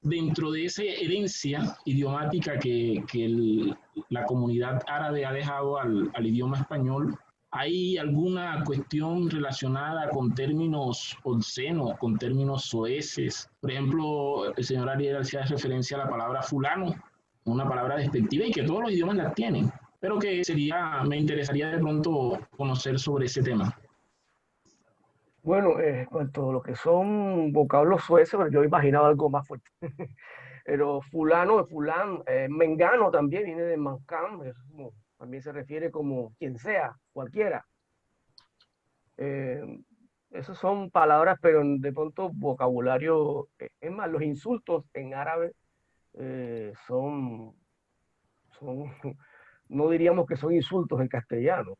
dentro de esa herencia idiomática que la comunidad árabe ha dejado al idioma español, ¿hay alguna cuestión relacionada con términos obscenos, con términos soeces? Por ejemplo, el señor Ariel hacía referencia a la palabra fulano, una palabra despectiva y que todos los idiomas la tienen, pero que me interesaría de pronto conocer sobre ese tema. Bueno, cuanto a lo que son vocablos sueces, yo imaginaba algo más fuerte. Pero fulano, mengano también viene de mancam, también se refiere como quien sea, cualquiera. Esas son palabras, pero de pronto vocabulario, es más, los insultos en árabe son, no diríamos que son insultos en castellano.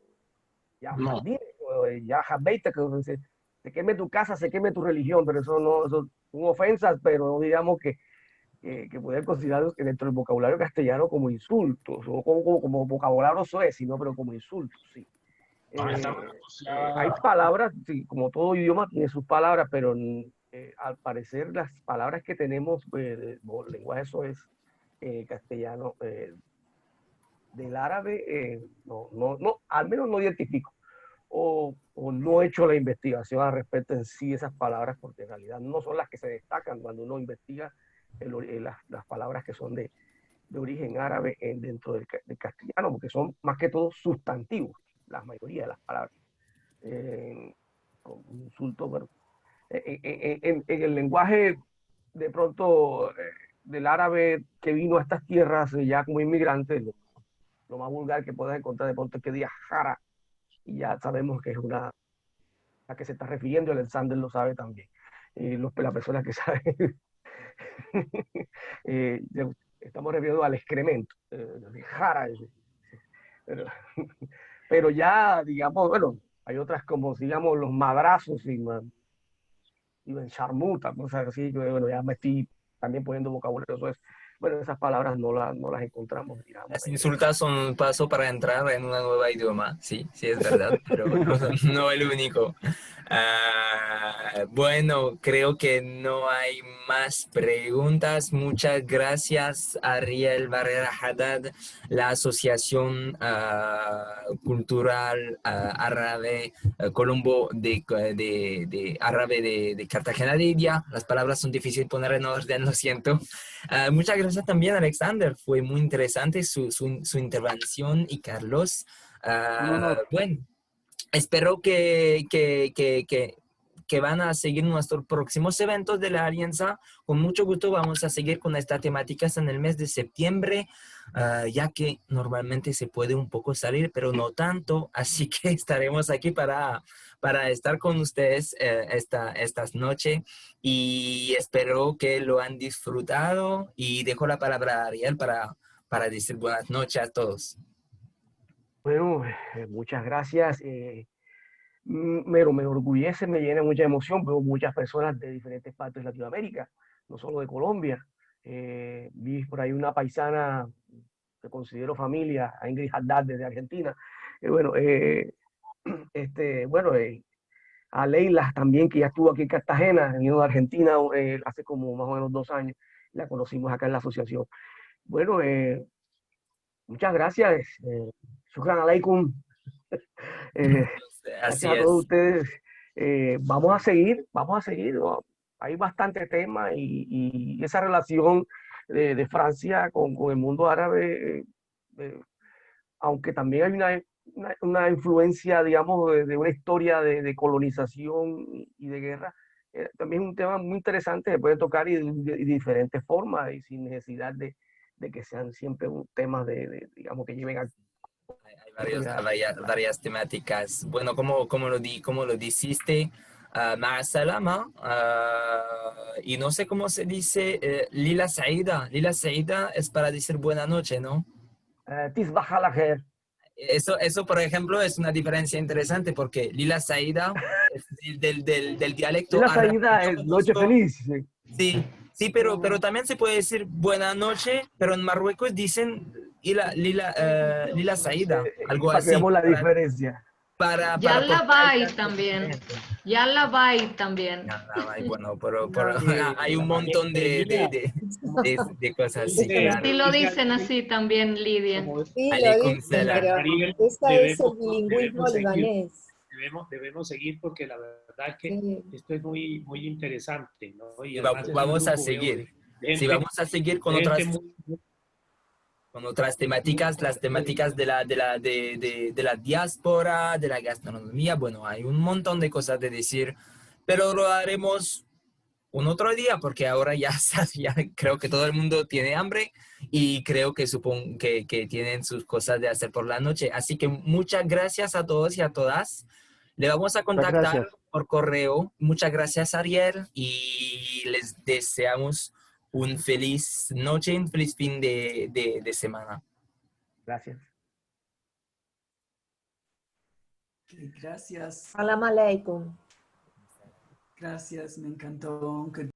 Ya, No. ya, jabeita, que se queme tu casa, se queme tu religión, pero eso no, eso son ofensas, pero no digamos que pueden considerarlos dentro del vocabulario castellano como insultos, o como vocabulario soez, sino pero como insultos, sí. Hay palabras, sí, como todo idioma tiene sus palabras, pero al parecer las palabras que tenemos lenguaje soez castellano del árabe, no, al menos no identifico. O no he hecho la investigación al respecto en sí esas palabras, porque en realidad no son las que se destacan cuando uno investiga las palabras que son de origen árabe dentro del castellano, porque son más que todo sustantivos, la mayoría de las palabras. un insulto, pero en el lenguaje de pronto del árabe que vino a estas tierras ya como inmigrante, lo más vulgar que puedes encontrar de pronto es que diga jara, y ya sabemos que es una a que se está refiriendo, el Alexander lo sabe también. Las personas que saben, estamos refiriendo al excremento, jara, pero, pero ya, digamos, bueno, hay otras como, digamos, los madrazos y en charmuta, cosas así, que, bueno, ya me estoy también poniendo vocabulario, eso es, bueno, esas palabras no las encontramos, digamos. Las insultas son un paso para entrar en una nueva idioma, sí, sí es verdad, pero no, no el único. Bueno, creo que no hay más preguntas. Muchas gracias, Ariel Barrera Haddad, la Asociación Cultural Árabe Colombo de Árabe de Cartagena de India. Las palabras son difíciles de poner en orden, lo siento. Muchas gracias también, Alexander. Fue muy interesante su intervención y Carlos. Un honor. Bueno, espero que van a seguir nuestros próximos eventos de la Alianza. Con mucho gusto vamos a seguir con estas temáticas en el mes de septiembre, ya que normalmente se puede un poco salir, pero no tanto. Así que estaremos aquí para estar con ustedes estas noches y espero que lo han disfrutado y dejo la palabra a Ariel para decir buenas noches a todos. Bueno, muchas gracias. Me enorgullece, me llena mucha emoción. Veo muchas personas de diferentes partes de Latinoamérica, no solo de Colombia. Vi por ahí una paisana que considero familia, a Ingrid Haddad desde Argentina. Bueno, bueno, a Leila también, que ya estuvo aquí en Cartagena, venido de Argentina hace como más o menos 2 años. La conocimos acá en la asociación. Bueno, muchas gracias. Shukran alaikum. Así Gracias a todos es. ustedes. Vamos a seguir. ¿No? Hay bastante tema y esa relación de Francia con el mundo árabe, aunque también hay una influencia, digamos, de una historia de colonización y de guerra, también es un tema muy interesante, se puede tocar y de diferentes formas y sin necesidad de que sean siempre un temas digamos, que lleven a Varias temáticas. Bueno, como lo dijiste, Ma'a Salama, y no sé cómo se dice, Lila Saida. Lila Saida es para decir buena noche, ¿no? Tisbah al Khair. Eso, por ejemplo, es una diferencia interesante porque Lila Saida es del dialecto La árabe que salida yo es noche conozco. feliz. Sí. Sí, pero también se puede decir buena noche, pero en Marruecos dicen Lila Saida, algo Para que así, veamos la diferencia. para Yalla Bay portugués es también. diferente. Yalla Bay también. Ay, bueno, pero Que hay un montón Lidia, de cosas así, dice, claro. Sí lo dice dicen Ariel, así también, Lidia. como Sí, lo Aleikum dicen, salam. pero Ariel, ese es el bilingüismo debemos seguir, libanés. debemos seguir porque la verdad es que Sí. esto es muy, muy interesante, ¿no? Y Y además es un vamos a grupo, veo, seguir. de Sí, gente, vamos a seguir de gente muy, con otras temáticas, las temáticas de la diáspora, de la gastronomía. Bueno, hay un montón de cosas de decir, pero lo haremos un otro día porque ahora ya creo que todo el mundo tiene hambre y creo que supongo que tienen sus cosas de hacer por la noche. Así que muchas gracias a todos y a todas. Le vamos a Muchas contactar gracias. por correo. Muchas gracias, Ariel, y les deseamos un feliz noche, un feliz fin de semana. Gracias. Ok, gracias. Salam aleikum. Gracias, me encantó.